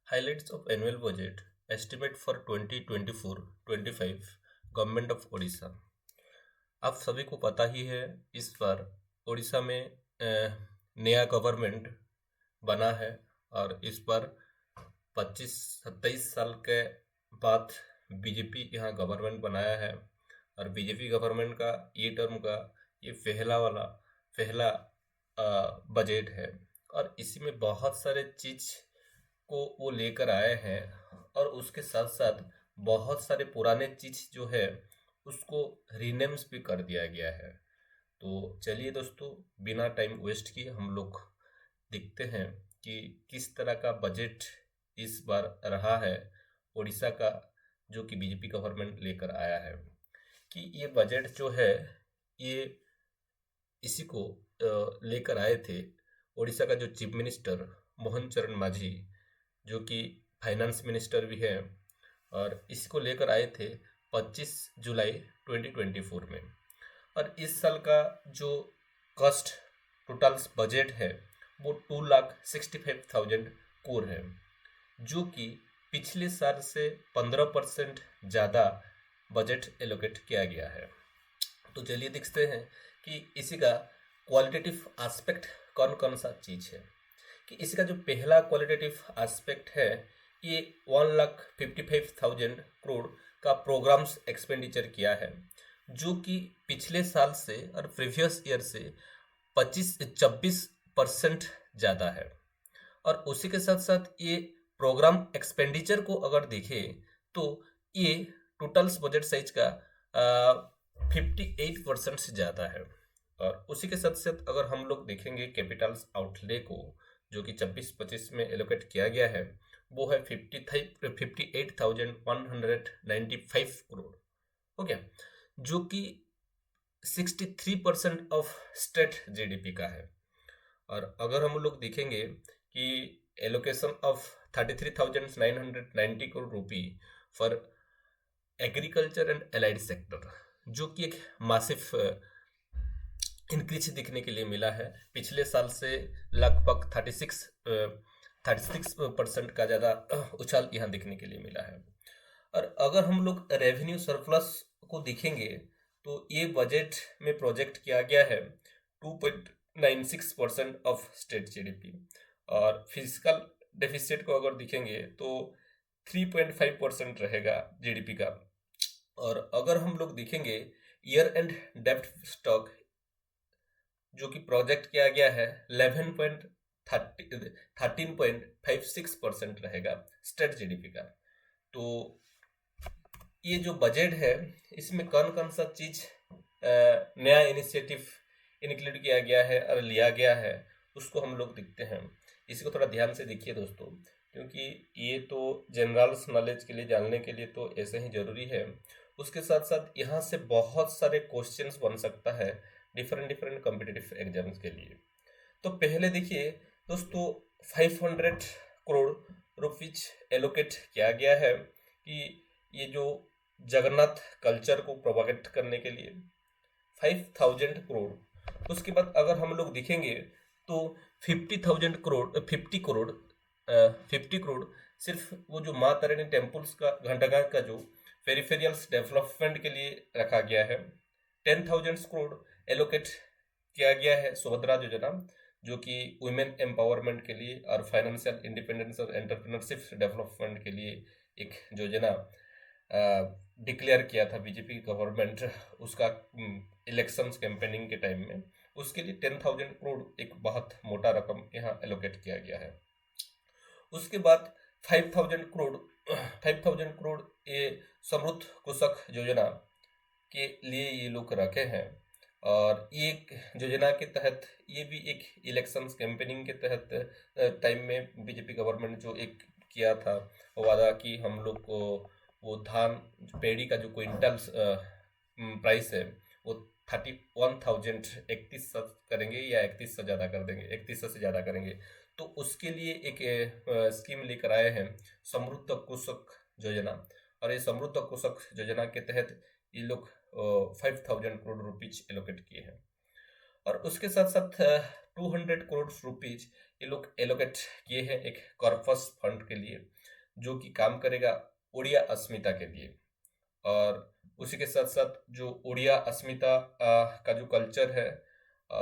Highlights of annual budget estimate for 2024-25 government of Orissa. आप सभी को पता ही है इस बार उड़ीसा में नया गवर्नमेंट बना है और इस बार 25-27 साल के बाद बीजेपी यहाँ गवर्नमेंट बनाया है और बीजेपी गवर्नमेंट का ये टर्म का ये पहला बजट है और इसी में बहुत सारे चीज को वो लेकर आए हैं और उसके साथ साथ बहुत सारे पुराने चीज जो है उसको रीनेम्स भी कर दिया गया है। तो चलिए दोस्तों, बिना टाइम वेस्ट किए हम लोग देखते हैं कि किस तरह का बजट इस बार रहा है उड़ीसा का, जो कि बीजेपी गवर्नमेंट लेकर आया है। कि ये बजट जो है ये इसी को लेकर आए थे उड़ीसा का जो चीफ मिनिस्टर मोहन चरण मांझी, जो कि फाइनेंस मिनिस्टर भी है, और इसको लेकर आए थे 25 जुलाई 2024 में। और इस साल का जो कॉस्ट टोटल बजट है वो 2,65,000 करोड़ है, जो कि पिछले साल से 15% ज़्यादा बजट एलोकेट किया गया है। तो चलिए देखते हैं कि इसी का क्वालिटेटिव एस्पेक्ट कौन कौन सा चीज़ है। कि इसका जो पहला क्वालिटेटिव एस्पेक्ट है ये 1,55,000 करोड़ का प्रोग्राम्स एक्सपेंडिचर किया है, जो कि पिछले साल से और प्रीवियस ईयर से 25-26% ज़्यादा है। और उसी के साथ साथ ये प्रोग्राम एक्सपेंडिचर को अगर देखें तो ये टोटल बजट साइज का 58% से ज़्यादा है। और उसी के साथ साथ अगर हम लोग देखेंगे कैपिटल्स आउटले को, जो कि 26-25 में एलोकेट किया गया है, वो है 58,195 करोड़। हो गया, जो कि 63% ऑफ स्टेट जीडीपी का है। और अगर हम लोग देखेंगे कि allocation of 33,990 crore rupee for agriculture and allied sector, जो कि एक मासिव इंक्रीज दिखने के लिए मिला है। पिछले साल से लगभग 36% का ज़्यादा उछाल यहाँ दिखने के लिए मिला है। और अगर हम लोग रेवेन्यू सरप्लस को देखेंगे तो ये बजट में प्रोजेक्ट किया गया है 2.96% ऑफ स्टेट जीडीपी। और फिजिकल डेफिसिट को अगर देखेंगे तो 3.5% रहेगा जीडीपी का। और अगर हम लोग देखेंगे ईयर एंड डेब्ट स्टॉक, जो कि प्रोजेक्ट किया गया है 13.56% रहेगा स्टेट जीडीपी का। तो ये जो बजट है इसमें कौन कौन सा चीज नया इनिशिएटिव इंक्लूड किया गया है और लिया गया है उसको हम लोग देखते हैं। इसको थोड़ा ध्यान से देखिए दोस्तों, क्योंकि ये तो जनरल नॉलेज के लिए जानने के लिए तो ऐसे ही जरूरी है। उसके साथ साथ यहाँ से बहुत सारे क्वेश्चंस बन सकता है डिफरेंट कॉम्पिटिटिव एग्जाम्स के लिए। तो पहले देखिए दोस्तों, 500 करोड़ रुपीज एलोकेट किया गया है कि ये जो जगन्नाथ कल्चर को प्रोपागेट करने के लिए 5,000 करोड़। उसके बाद अगर हम लोग देखेंगे तो 50 करोड़ सिर्फ वो जो माँ तारिणी टेम्पल्स का घंटाघर का जो पेरिफेरियल्स डेवलपमेंट के लिए रखा गया है। 10,000 करोड़ एलोकेट किया गया है सुभद्रा योजना, जो कि वुमेन एम्पावरमेंट के लिए और फाइनेंशियल इंडिपेंडेंस और एंटरप्रेन्योरशिप डेवलपमेंट के लिए एक योजना डिक्लेयर किया था बीजेपी गवर्नमेंट उसका इलेक्शंस कैंपेनिंग के टाइम में। उसके लिए 10,000 करोड़ एक बहुत मोटा रकम यहाँ एलोकेट किया गया है। उसके बाद 5,000 करोड़ ये समृद्ध कृषक योजना के लिए ये लोग रखे हैं। और ये योजना के तहत ये भी एक इलेक्शंस कैंपेनिंग के तहत टाइम में बीजेपी गवर्नमेंट जो एक किया था वादा कि हम लोग को वो धान पेड़ी का जो क्विंटल प्राइस है वो 31,031 करेंगे या 31 से ज़्यादा कर देंगे, 31 से ज़्यादा करेंगे। तो उसके लिए एक स्कीम लेकर आए हैं समृद्ध कृषक योजना। और ये समृद्ध कृषक योजना के तहत ये लोग 5,000 करोड़ रुपीज एलोकेट किए हैं। और उसके साथ साथ 200 करोड़ रुपीज ये लोग एलोकेट किए हैं एक कॉर्पस फंड के लिए, जो कि काम करेगा उड़िया अस्मिता के लिए। और उसी के साथ साथ जो उड़िया अस्मिता का जो कल्चर है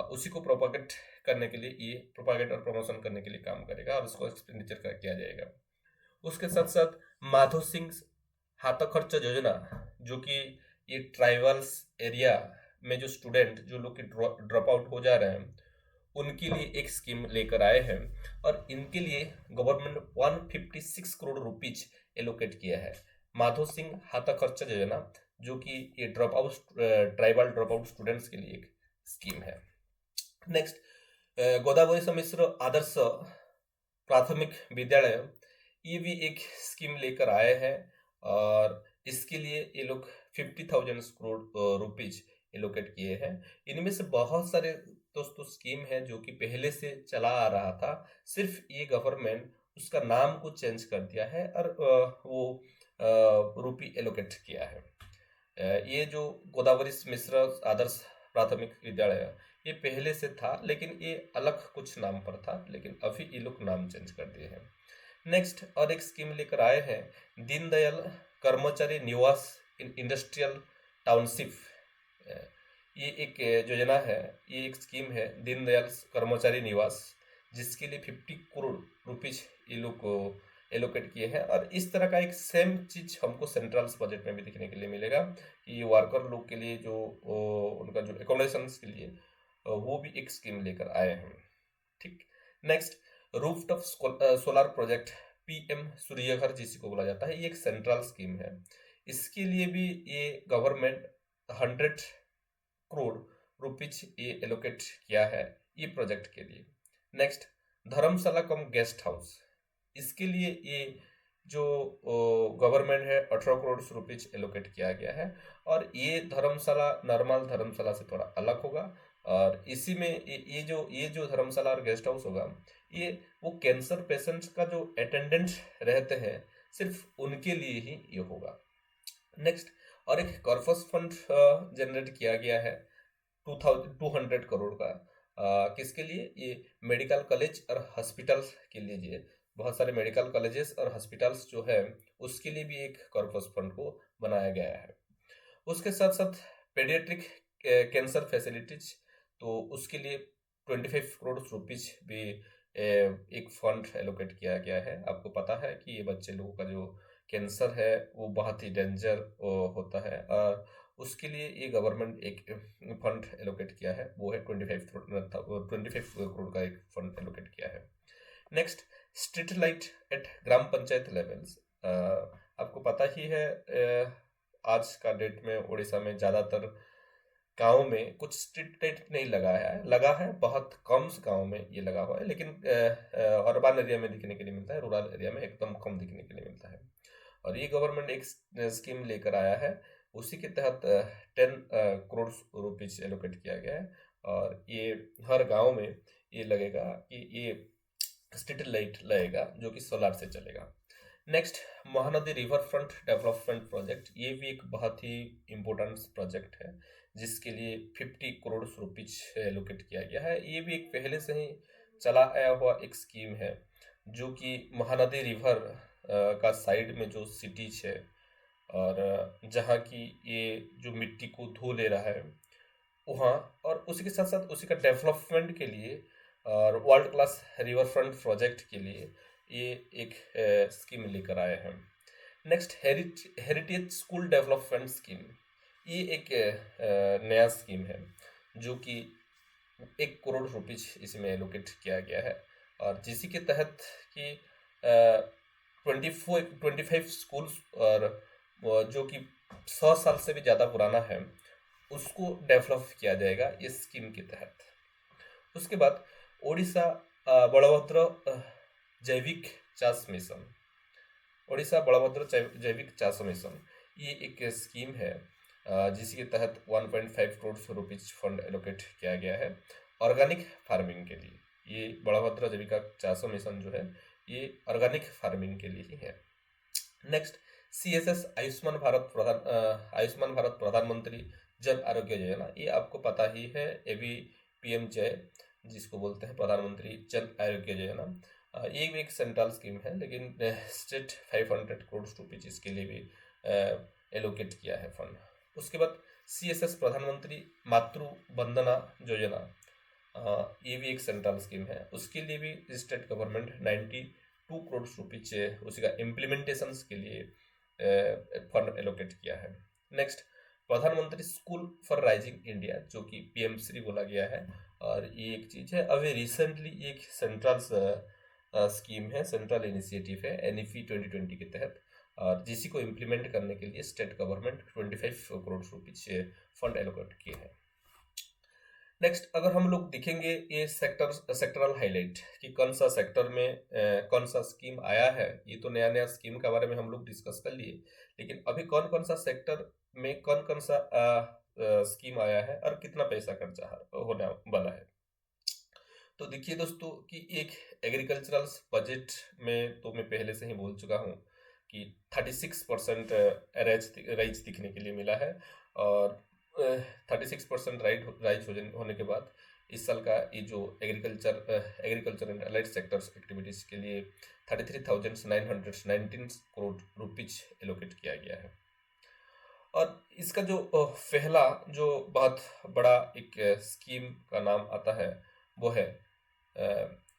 उसी को प्रोपागेट करने के लिए, ये प्रोपागेट और प्रमोशन करने के लिए काम करेगा और उसको एक्सपेंडिचर किया जाएगा। उसके साथ साथ माधो सिंह हाथ खर्च योजना, जो कि ये ट्राइबल्स एरिया में जो स्टूडेंट जो लोग ड्रॉप आउट हो जा रहे हैं उनके लिए एक स्कीम लेकर आए हैं और इनके लिए गवर्नमेंट 156 करोड़ रुपीज एलोकेट किया है। माधो सिंह हाथ खर्च योजना, जो कि ये drop out tribal drop out students के लिए एक स्कीम है। नेक्स्ट, गोदावरी सम्मिश्र आदर्श प्राथमिक विद्यालय, ये भी एक स्कीम लेकर आए हैं और इसके लिए ये लोग 50,000 करोड़ रुपीज एलोकेट किए हैं। इनमें से बहुत सारे दोस्तों स्कीम है जो कि पहले से चला आ रहा था, सिर्फ ये गवर्नमेंट उसका नाम को चेंज कर दिया है और वो रुपी एलोकेट किया है। ये जो गोदावरी मिश्र आदर्श प्राथमिक विद्यालय ये पहले से था, लेकिन ये अलग कुछ नाम पर था, लेकिन अभी ये लोग नाम चेंज कर दिए हैं। नेक्स्ट, और एक स्कीम लेकर आए हैं दीनदयाल कर्मचारी निवास इन इंडस्ट्रियल टाउनशिप। ये एक योजना है, ये एक स्कीम है दीनदयाल कर्मचारी निवास, जिसके लिए 50 करोड़ रुपीज ये लोग को एलोकेट किए हैं। और इस तरह का एक सेम चीज हमको सेंट्रल बजट में भी देखने के लिए मिलेगा कि वर्कर लोग के लिए जो उनका जो एकोमोडेशन के लिए वो भी एक स्कीम लेकर आए हैं। ठीक। Next, rooftop solar project PM Surya Ghar जिसको बोला जाता है, ये एक सेंट्रल स्कीम है। इसके लिए भी ये गवर्नमेंट 100 करोड़ रुपीज ये एलोकेट किया है ये प्रोजेक्ट के लिए। नेक्स्ट, धर्मशाला कम गेस्ट हाउस, इसके लिए ये जो गवर्नमेंट है 18 करोड़ रुपीज एलोकेट किया गया है और ये धर्मशाला नॉर्मल धर्मशाला से थोड़ा अलग होगा और इसी में ये जो धर्मशाला और गेस्ट हाउस होगा ये वो कैंसर पेशेंट्स का जो अटेंडेंट रहते हैं सिर्फ उनके लिए ही ये होगा। नेक्स्ट, और एक कॉर्पस फंड जनरेट किया गया है 200 करोड़ का, किसके लिए? ये मेडिकल कॉलेज और हॉस्पिटल के लिए, बहुत सारे मेडिकल कॉलेजेस और हॉस्पिटल्स जो है उसके लिए भी एक कॉर्पस फंड को बनाया गया है। उसके साथ साथ पेडियाट्रिक कैंसर फैसिलिटीज, तो उसके लिए 25 करोड़ रुपीज भी एक फंड एलोकेट किया गया है। आपको पता है कि ये बच्चे लोगों का जो कैंसर है वो बहुत ही डेंजर होता है और उसके लिए ये गवर्नमेंट एक फंड एलोकेट किया है, वो है 25 करोड़ का एक फंड एलोकेट किया है। Next, street light at gram panchayat levels. आपको पता ही है आज का डेट में उड़ीसा में ज़्यादातर गाँव में कुछ स्ट्रीट लाइट नहीं लगा है बहुत कम गाँव में ये लगा हुआ है, लेकिन अर्बन एरिया में दिखने के लिए मिलता है, रूरल एरिया में एकदम कम दिखने के लिए मिलता है। और ये गवर्नमेंट एक स्कीम लेकर आया है, उसी के तहत 10 करोड़ रुपीज एलोकेट किया गया है और ये हर गांव में ये लगेगा कि ये स्ट्रीट लाइट लगेगा जो कि सोलर से चलेगा। Next, Mahanadi river front development project, ये भी एक बहुत ही इम्पोर्टेंट प्रोजेक्ट है जिसके लिए 50 करोड़ रुपीज एलोकेट किया गया है। ये भी एक पहले से ही चला आया हुआ एक स्कीम है जो कि महानदी रिवर का साइड में जो सिटीज है और जहाँ की ये जो मिट्टी को धो ले रहा है वहाँ, और उसी के साथ साथ उसी का डेवलपमेंट के लिए और world class river front project के लिए ये एक स्कीम लेकर आए हैं। Next, heritage school development scheme, ये एक नया स्कीम है जो कि 1 करोड़ रुपीज इसमें एलोकेट किया गया है और जिसी के तहत कि 25 स्कूल्स और जो कि 100 साल से भी ज़्यादा पुराना है उसको डेवलप किया जाएगा इस स्कीम के तहत। उसके बाद ओडिशा बलभद्र जैविक चाष मिशन, ओडिशा बलभद्र जैविक चाष मिशन, ये एक स्कीम है जिसके तहत 1.5 करोड़ रुपीज फंड एलोकेट किया गया है ऑर्गेनिक फार्मिंग के लिए। ये बलभद्र जैविका चाष मिशन जो है ये ऑर्गेनिक फार्मिंग के लिए ही है। नेक्स्ट, CSS आयुष्मान भारत प्रधानमंत्री जन आरोग्य योजना, ये आपको पता ही है, ABPM जय जिसको बोलते हैं प्रधानमंत्री जन आरोग्य योजना, ये भी एक सेंट्रल स्कीम है, लेकिन स्टेट 500 करोड़ रुपीज इसके लिए भी एलोकेट किया है फंड। उसके बाद CSS प्रधानमंत्री मातृ वंदना योजना, ये भी एक सेंट्रल स्कीम है, उसके लिए भी स्टेट गवर्नमेंट 92 करोड़ रुपीज उसी का इम्प्लीमेंटेशन के लिए फंड एलोकेट किया है। नेक्स्ट, प्रधानमंत्री स्कूल फॉर राइजिंग इंडिया, जो कि PM3 बोला गया है, और ये एक चीज है अभी रिसेंटली एक सेंट्रल स्कीम है, सेंट्रल इनिशिएटिव है NEP 2020 के तहत, और जिसी को इम्प्लीमेंट करने के लिए state government 25 crore rupees fund allocate किए हैं। नेक्स्ट, अगर हम लोग देखेंगे ये सेक्टरल हाईलाइट कि कौन सा सेक्टर में कौन सा स्कीम आया है, ये तो नया नया स्कीम के बारे में हम लोग डिस्कस कर लिए, लेकिन अभी कौन कौन सा सेक्टर में कौन कौन सा स्कीम आया है और कितना पैसा खर्चा होने वाला है। तो देखिए दोस्तों कि एक एग्रीकल्चरल बजट में तो मैं पहले से ही बोल चुका हूँ कि 36% राइज दिखने के लिए मिला है, और 36% राइज होने के बाद इस साल का ये जो agriculture and allied sectors activities के लिए 33,919 करोड़ रुपीज एलोकेट किया गया है। और इसका जो पहला जो बहुत बड़ा एक स्कीम का नाम आता है वो है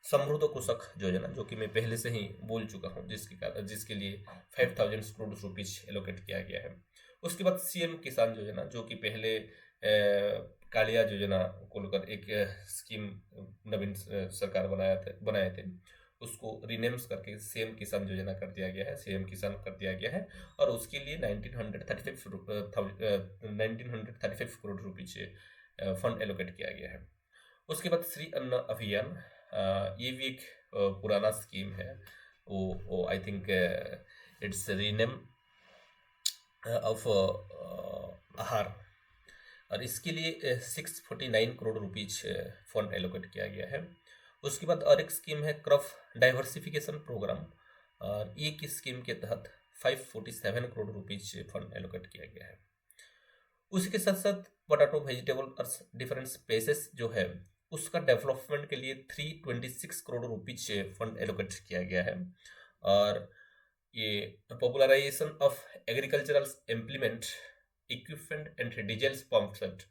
समृद्ध कृषक योजना, जो कि मैं पहले से ही बोल चुका हूँ, जिसके लिए 5,000 करोड़ रुपीज एलोकेट किया गया है। उसके बाद CM किसान योजना, जो कि पहले कालिया योजना को लेकर एक स्कीम नवीन सरकार बनाए थे, उसको रिनेम्स करके CM किसान योजना कर दिया गया है, CM किसान कर दिया गया है, और उसके लिए 1935 करोड़ रुपीज फंड एलोकेट किया गया है। उसके बाद श्री अन्न अभियान, ये भी एक पुराना स्कीम है, वो I think it's rename of आहार, और इसके लिए 649 करोड़ रुपीज फंड एलोकेट किया गया है। उसके बाद और एक स्कीम है क्रॉप डाइवर्सिफिकेशन प्रोग्राम, और एक स्कीम के तहत 547 करोड़ रुपीज फंड एलोकेट किया गया है। उसी के साथ साथ पोटैटो वेजिटेबल और डिफरेंट स्पेसेस जो है उसका डेवलपमेंट के लिए 326 करोड़ रुपीज फंड एलोकेट किया गया है, और ये popularisation of agricultural implement equipment and diesel pump set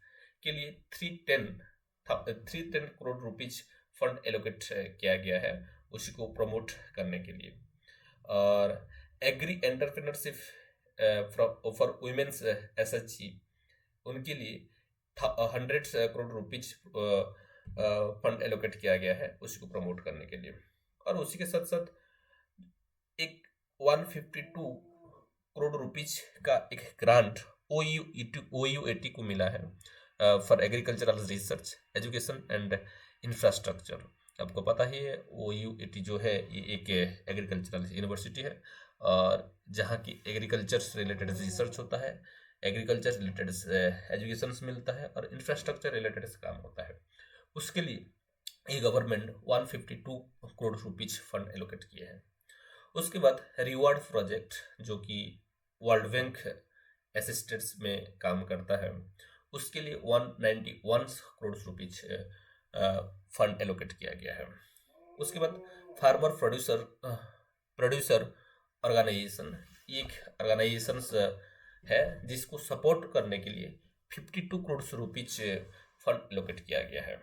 के लिए 310 करोड़ रुपीज फंड एलोकेट किया गया है, उसी को प्रमोट करने के लिए। और agri entrepreneurship for womens SHG, उनके लिए 100 करोड़ रुपीज फंड एलोकेट किया गया है, उसी को प्रमोट करने के लिए। और उसी के साथ साथ एक 152 करोड़ रुपीज का एक ग्रांट OUAT को मिला है for agricultural research education and infrastructure. आपको पता ही है OUAT जो है ये एक एग्रीकल्चरल यूनिवर्सिटी है, और जहाँ की एग्रीकल्चर से रिलेटेड रिसर्च होता है, एग्रीकल्चर रिलेटेड एजुकेशन मिलता है, और इंफ्रास्ट्रक्चर रिलेटेड काम होता है। उसके लिए ये government 152 crore rupees fund allocate किए हैं। उसके बाद रिवार्ड प्रोजेक्ट, जो कि वर्ल्ड बैंक असिस्टेंस में काम करता है, उसके लिए 191 करोड़ रुपीज फंड एलोकेट किया गया है। उसके बाद फार्मर प्रोड्यूसर ऑर्गेनाइजेशन, एक ऑर्गेनाइजेशन है जिसको सपोर्ट करने के लिए 52 करोड़ रुपीज फंड एलोकेट किया गया है।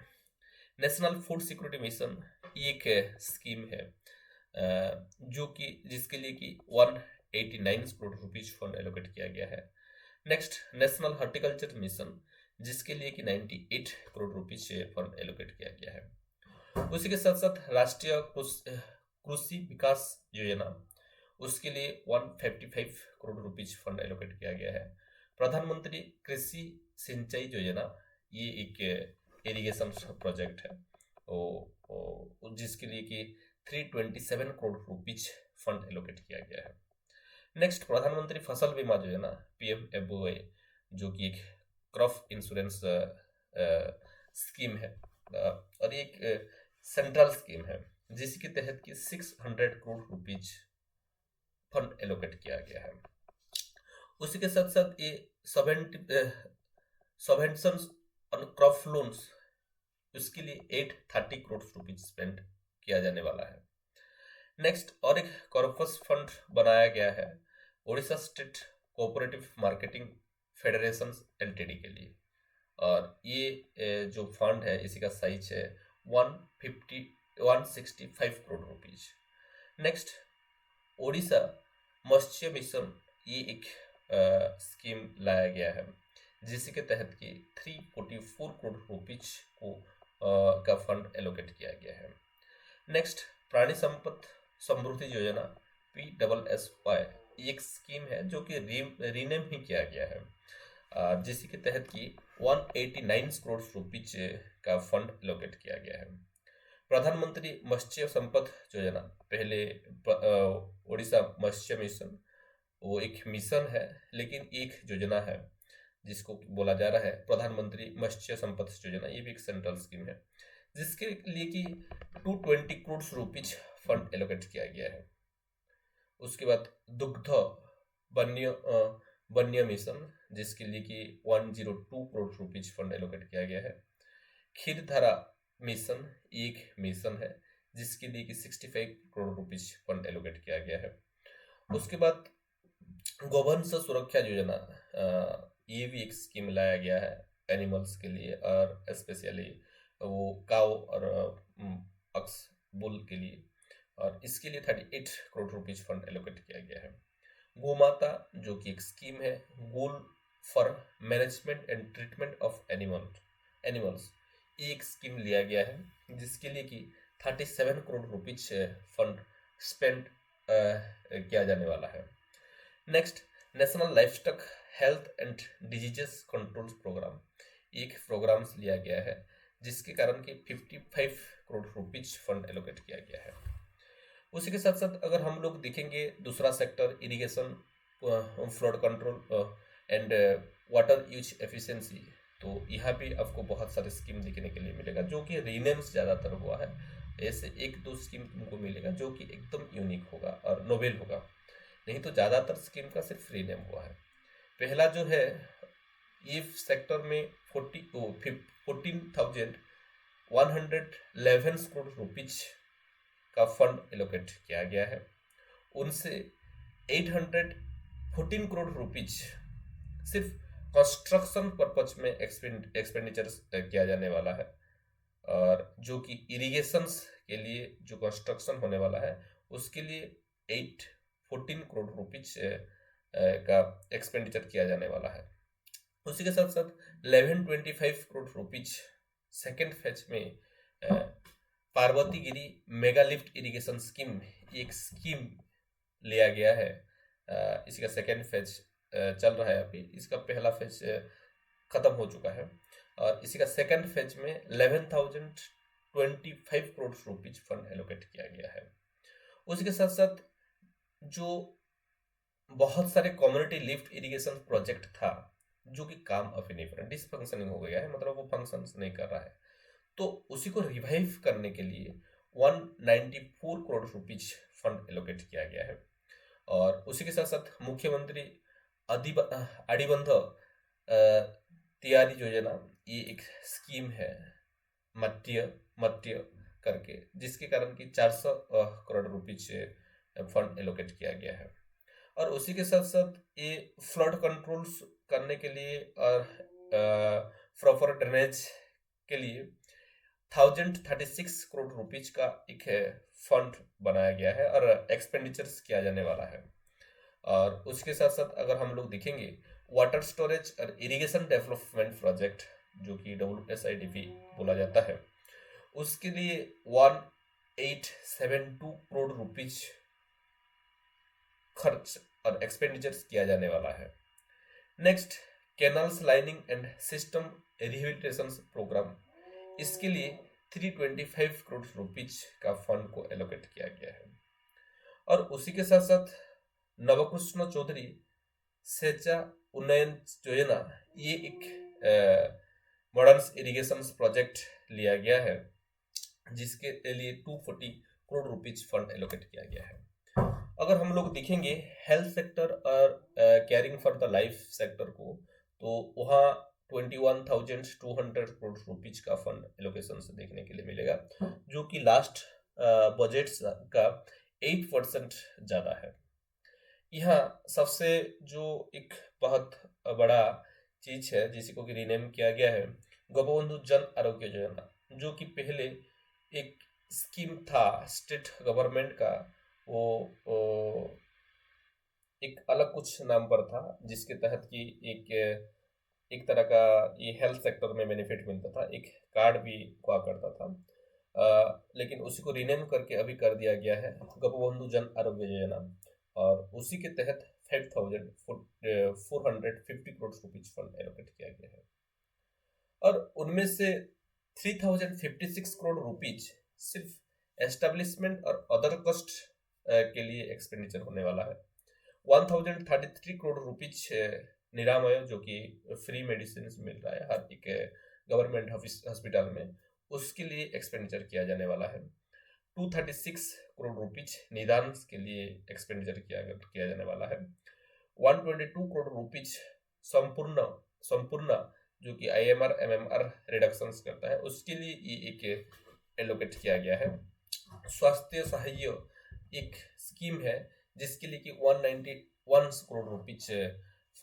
नेशनल फूड सिक्योरिटी मिशन एक स्कीम है जो कि जिसके लिए कि 189 करोड़ रुपीज फंड एलोकेट किया गया है। नेक्स्ट, नेशनल हॉर्टिकल्चर मिशन, जिसके लिए कि 98 करोड़ रुपीज फंड एलोकेट किया गया है। उसी के साथ साथ राष्ट्रीय कृषि विकास योजना, उसके लिए 155 करोड़ रुपीज फंड एलोकेट किया गया है। प्रधानमंत्री कृषि सिंचाई योजना, ये एक इरिगेशन प्रोजेक्ट है, जिसके लिए कि 327 करोड़ रुपीज फंड एलोकेट किया गया है। नेक्स्ट, प्रधानमंत्री फसल बीमा योजना PMFBY, जो कि एक क्रॉप इंश्योरेंस स्कीम है, और एक सेंट्रल स्कीम है, जिसके तहत कि 600 करोड़ रुपीज फंड एलोकेट किया गया है। उसी के साथ साथ ये सबवेंशन ऑन क्रॉप लोन्स, उसके लिए 830 करोड़ रुपीज स्पेंड किया जाने वाला है। नेक्स्ट और एक कॉर्पस फंड बनाया गया है Orissa state cooperative marketing federation LTD के लिए, और ये जो फंड है इसी का साइज है 165 करोड़ रुपीज। नेक्स्ट ओडिशा मत्स्य मिशन, ये एक स्कीम लाया गया है जिसके तहत कि 344 करोड़ रुपीज को का फंड एलोकेट किया गया है। नेक्स्ट प्राणी संपद समृद्धि योजना PSSY, एक स्कीम है जो कि रीनेम ही किया गया है जिसके तहत कि 189 करोड़ रुपीज का फंड एलोकेट किया गया है। प्रधानमंत्री मत्स्य संपद योजना, पहले ओडिशा मत्स्य मिशन वो एक मिशन है लेकिन एक योजना है जिसको बोला जा रहा है प्रधानमंत्री मत्स्य संपद योजना। ये भी एक सेंट्रल स्कीम है जिसके लिए कि 220 करोड़ रुपीज फंड एलोकेट किया गया है। उसके बाद दुग्ध वन्य मिशन जिसके लिए कि 102 करोड़ रुपीज फंड एलोकेट किया गया है। खीरधारा मिशन एक मिशन है जिसके लिए कि 65 करोड़ रुपीज फंड एलोकेट किया गया है। उसके बाद गोवंश सुरक्षा योजना, ये भी एक स्कीम लाया गया है एनिमल्स के लिए और स्पेशली वो काउ और अक्स बुल के लिए, और इसके लिए 38 करोड़ रुपीज फंड एलोकेट किया गया है। गोमाता जो कि एक स्कीम है, goal for management and treatment of animals, एक स्कीम लिया गया है जिसके लिए कि 37 करोड़ रुपीज फंड स्पेंड किया जाने वाला है। Next national livestock health and diseases control program, एक प्रोग्राम्स लिया गया है जिसके कारण कि 55 करोड़ रुपीज फंड एलोकेट किया गया है। उसी के साथ साथ अगर हम लोग देखेंगे दूसरा sector irrigation, flood control and water use efficiency, तो यहाँ भी आपको बहुत सारे स्कीम देखने के लिए मिलेगा जो कि रीनेम्स ज़्यादातर हुआ है। ऐसे एक दो स्कीम तुमको मिलेगा जो कि एकदम यूनिक होगा और नोवेल होगा, नहीं तो ज़्यादातर स्कीम का सिर्फ रीनेम हुआ है। पहला जो है ये सेक्टर में 14,111 करोड़ रुपीज का फंड एलोकेट किया गया है। उनसे 814 करोड़ रुपीज सिर्फ कंस्ट्रक्शन पर्पज में एक्सपेंडिचर किया जाने वाला है, और जो कि इरिगेशंस के लिए जो कंस्ट्रक्शन होने वाला है उसके लिए 814 करोड़ रुपीज का एक्सपेंडिचर किया जाने वाला है। उसी के साथ साथ 1125 करोड़ रुपीज सेकेंड फेज में Parbatigiri mega lift irrigation scheme, एक स्कीम लिया गया है। इसका सेकेंड फेज चल रहा है अभी, इसका पहला फेज खत्म हो चुका है, और इसी का सेकेंड फेज में 11,025 करोड़ रुपीज फंड एलोकेट किया गया है। उसी के साथ साथ जो बहुत सारे कम्युनिटी लिफ्ट इरिगेशन प्रोजेक्ट था जो कि काम अभी नहीं कर रहा, डिसफंक्शनिंग हो गया है, मतलब वो फंक्शन नहीं कर रहा है, तो उसी को रिवाइव करने के लिए 194 करोड़ रुपीज फंड एलोकेट किया गया है। और उसी के साथ साथ मुख्यमंत्री अड़िबंध तैयारी योजना, ये एक स्कीम है मत्य करके, जिसके कारण कि 400 करोड़ रुपीज फंड एलोकेट किया गया है। और उसी के साथ साथ ये फ्लड कंट्रोल्स करने के लिए और प्रॉपर ड्रेनेज के लिए 1036 करोड़ रुपीज का एक फंड बनाया गया है और एक्सपेंडिचर्स किया जाने वाला है। और उसके साथ साथ अगर हम लोग देखेंगे वाटर स्टोरेज और इरिगेशन डेवलपमेंट प्रोजेक्ट जो कि WSIDP बोला जाता है, उसके लिए 1872 करोड़ रुपीज खर्च और एक्सपेंडिचर्स किया जाने वाला है। Next canals lining and system rehabilitation program, इसके लिए 325 करोड़ रुपीज का फंड को एलोकेट किया गया है। और उसी के साथ साथ नवकृष्ण चौधरी सेचा उन्नयन योजना, ये एक मॉडर्न इरिगेशन प्रोजेक्ट लिया गया है जिसके लिए 240 करोड़ रुपीज फंड एलोकेट किया गया है। अगर हम लोग देखेंगे हेल्थ सेक्टर और caring for the life sector को, तो वहाँ 21,200 करोड़ रुपीज का फंड एलोकेशन से देखने के लिए मिलेगा, जो कि लास्ट बजट का 8% ज़्यादा है। यहाँ सबसे जो एक बहुत बड़ा चीज है जिसको कि रीनेम किया गया है गोपबंधु जन आरोग्य योजना, जो कि पहले एक स्कीम था स्टेट गवर्नमेंट का। वो एक अलग कुछ नाम पर था, जिसके तहत कि एक एक तरह का ये हेल्थ सेक्टर में बेनिफिट मिलता था, एक कार्ड भी हुआ करता था। लेकिन उसी को रीनेम करके अभी कर दिया गया है गोपबंधु जन आरोग्य योजना, और उसी के तहत 5,450 करोड़ रुपीज फंड एलोकेट किया गया है। और उनमें से 3,056 करोड़ रुपीज सिर्फ एस्टेब्लिशमेंट और अदर कॉस्ट के लिए एक्सपेंडिचर होने वाला है। 1,033 करोड़ रुपीज निरामय, जो कि फ्री मेडिसिन मिल रहा है हर एक गवर्नमेंट हॉस्पिटल में, उसके लिए एक्सपेंडिचर किया जाने वाला है। 236 करोड़ रुपीज निदान के लिए एक्सपेंडिचर किया जाने वाला है। 122 करोड़ रुपीज संपूर्ण संपूर्ण जो कि IMR MMR रिडक्शन करता है, उसके लिए ये एक एलोकेट किया गया है। स्वास्थ्य सहाय्य एक स्कीम है जिसके लिए कि 191 करोड़ रुपीज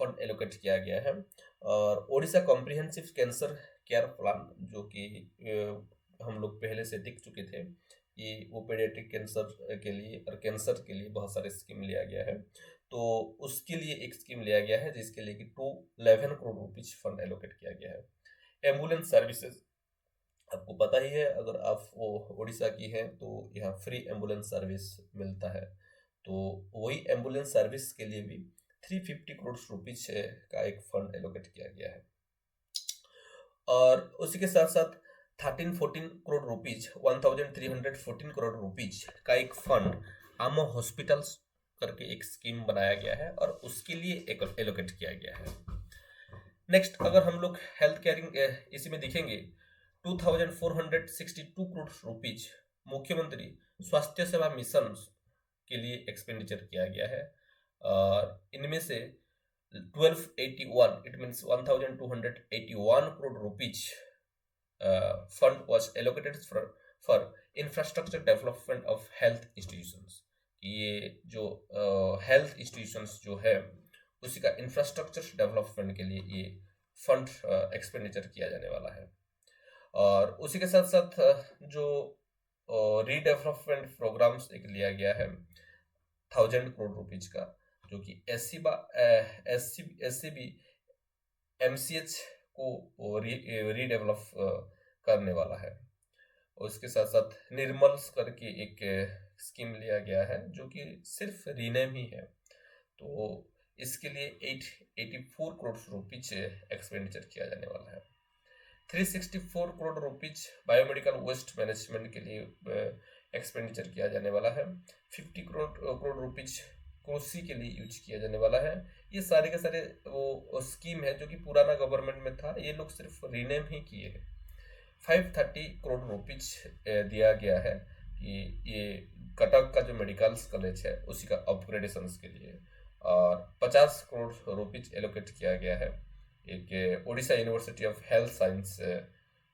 फंड एलोकेट किया गया है। और Odisha comprehensive cancer care plan, जो कि हम लोग पहले से देख चुके थे, ये वो पेडियाट्रिक कैंसर के लिए और कैंसर के लिए बहुत सारे स्कीम लिया गया है। तो उसके लिए एक स्कीम लिया गया है जिसके लिए कि 211 करोड़ रुपीज फंड एलोकेट किया गया है। एम्बुलेंस सर्विसेज, आपको पता ही है, अगर आप वो उड़ीसा की हैं तो यहाँ फ्री एम्बुलेंस सर्विस मिलता है। तो वही एम्बुलेंस सर्विस के लिए भी 350 करोड़ रुपीज का एक फंड एलोकेट किया गया है। और उसी के साथ साथ 1314 करोड़ रुपीज 1314 करोड़ रुपीज का एक फंड आम हॉस्पिटल्स करके एक स्कीम बनाया गया है और उसके लिए एलोकेट किया गया है। नेक्स्ट, अगर हम लोग हेल्थ केयरिंग इसी में देखेंगे, 2462 करोड़ रुपीज मुख्यमंत्री स्वास्थ्य सेवा मिशन के लिए एक्सपेंडिचर किया गया है। और इनमें से 1281, it means 1281 crore rupees fund was allocated for infrastructure development of health institutions. ये जो हेल्थ इंस्टीट्यूशंस जो है उसी का इंफ्रास्ट्रक्चर डेवलपमेंट के लिए ये फंड एक्सपेंडिचर किया जाने वाला है। और उसी के साथ साथ जो रीडेवलपमेंट प्रोग्राम्स एक लिया गया है 1000 करोड़ रुपीज का, जो कि SCB MCH को रीडेवलप करने वाला है। और इसके साथ साथ निर्मल्स करके एक स्कीम लिया गया है जो कि सिर्फ रीनेम ही है। तो इसके लिए 884 करोड़ रुपीज एक्सपेंडिचर किया जाने वाला है। 364 crore rupees biomedical waste management के लिए एक्सपेंडिचर किया जाने वाला है। 50 करोड़ रुपीज कृषि के लिए यूज किया जाने वाला है। ये सारे के सारे वो स्कीम है जो कि पुराना गवर्नमेंट में था, ये लोग सिर्फ रीनेम ही किए हैं। 530 करोड़ रुपीज दिया गया है कि ये कटक का जो मेडिकल कॉलेज है उसी का अपग्रेडेशन के लिए। और 50 करोड़ रुपीज एलोकेट किया गया है एक Odisha university of health science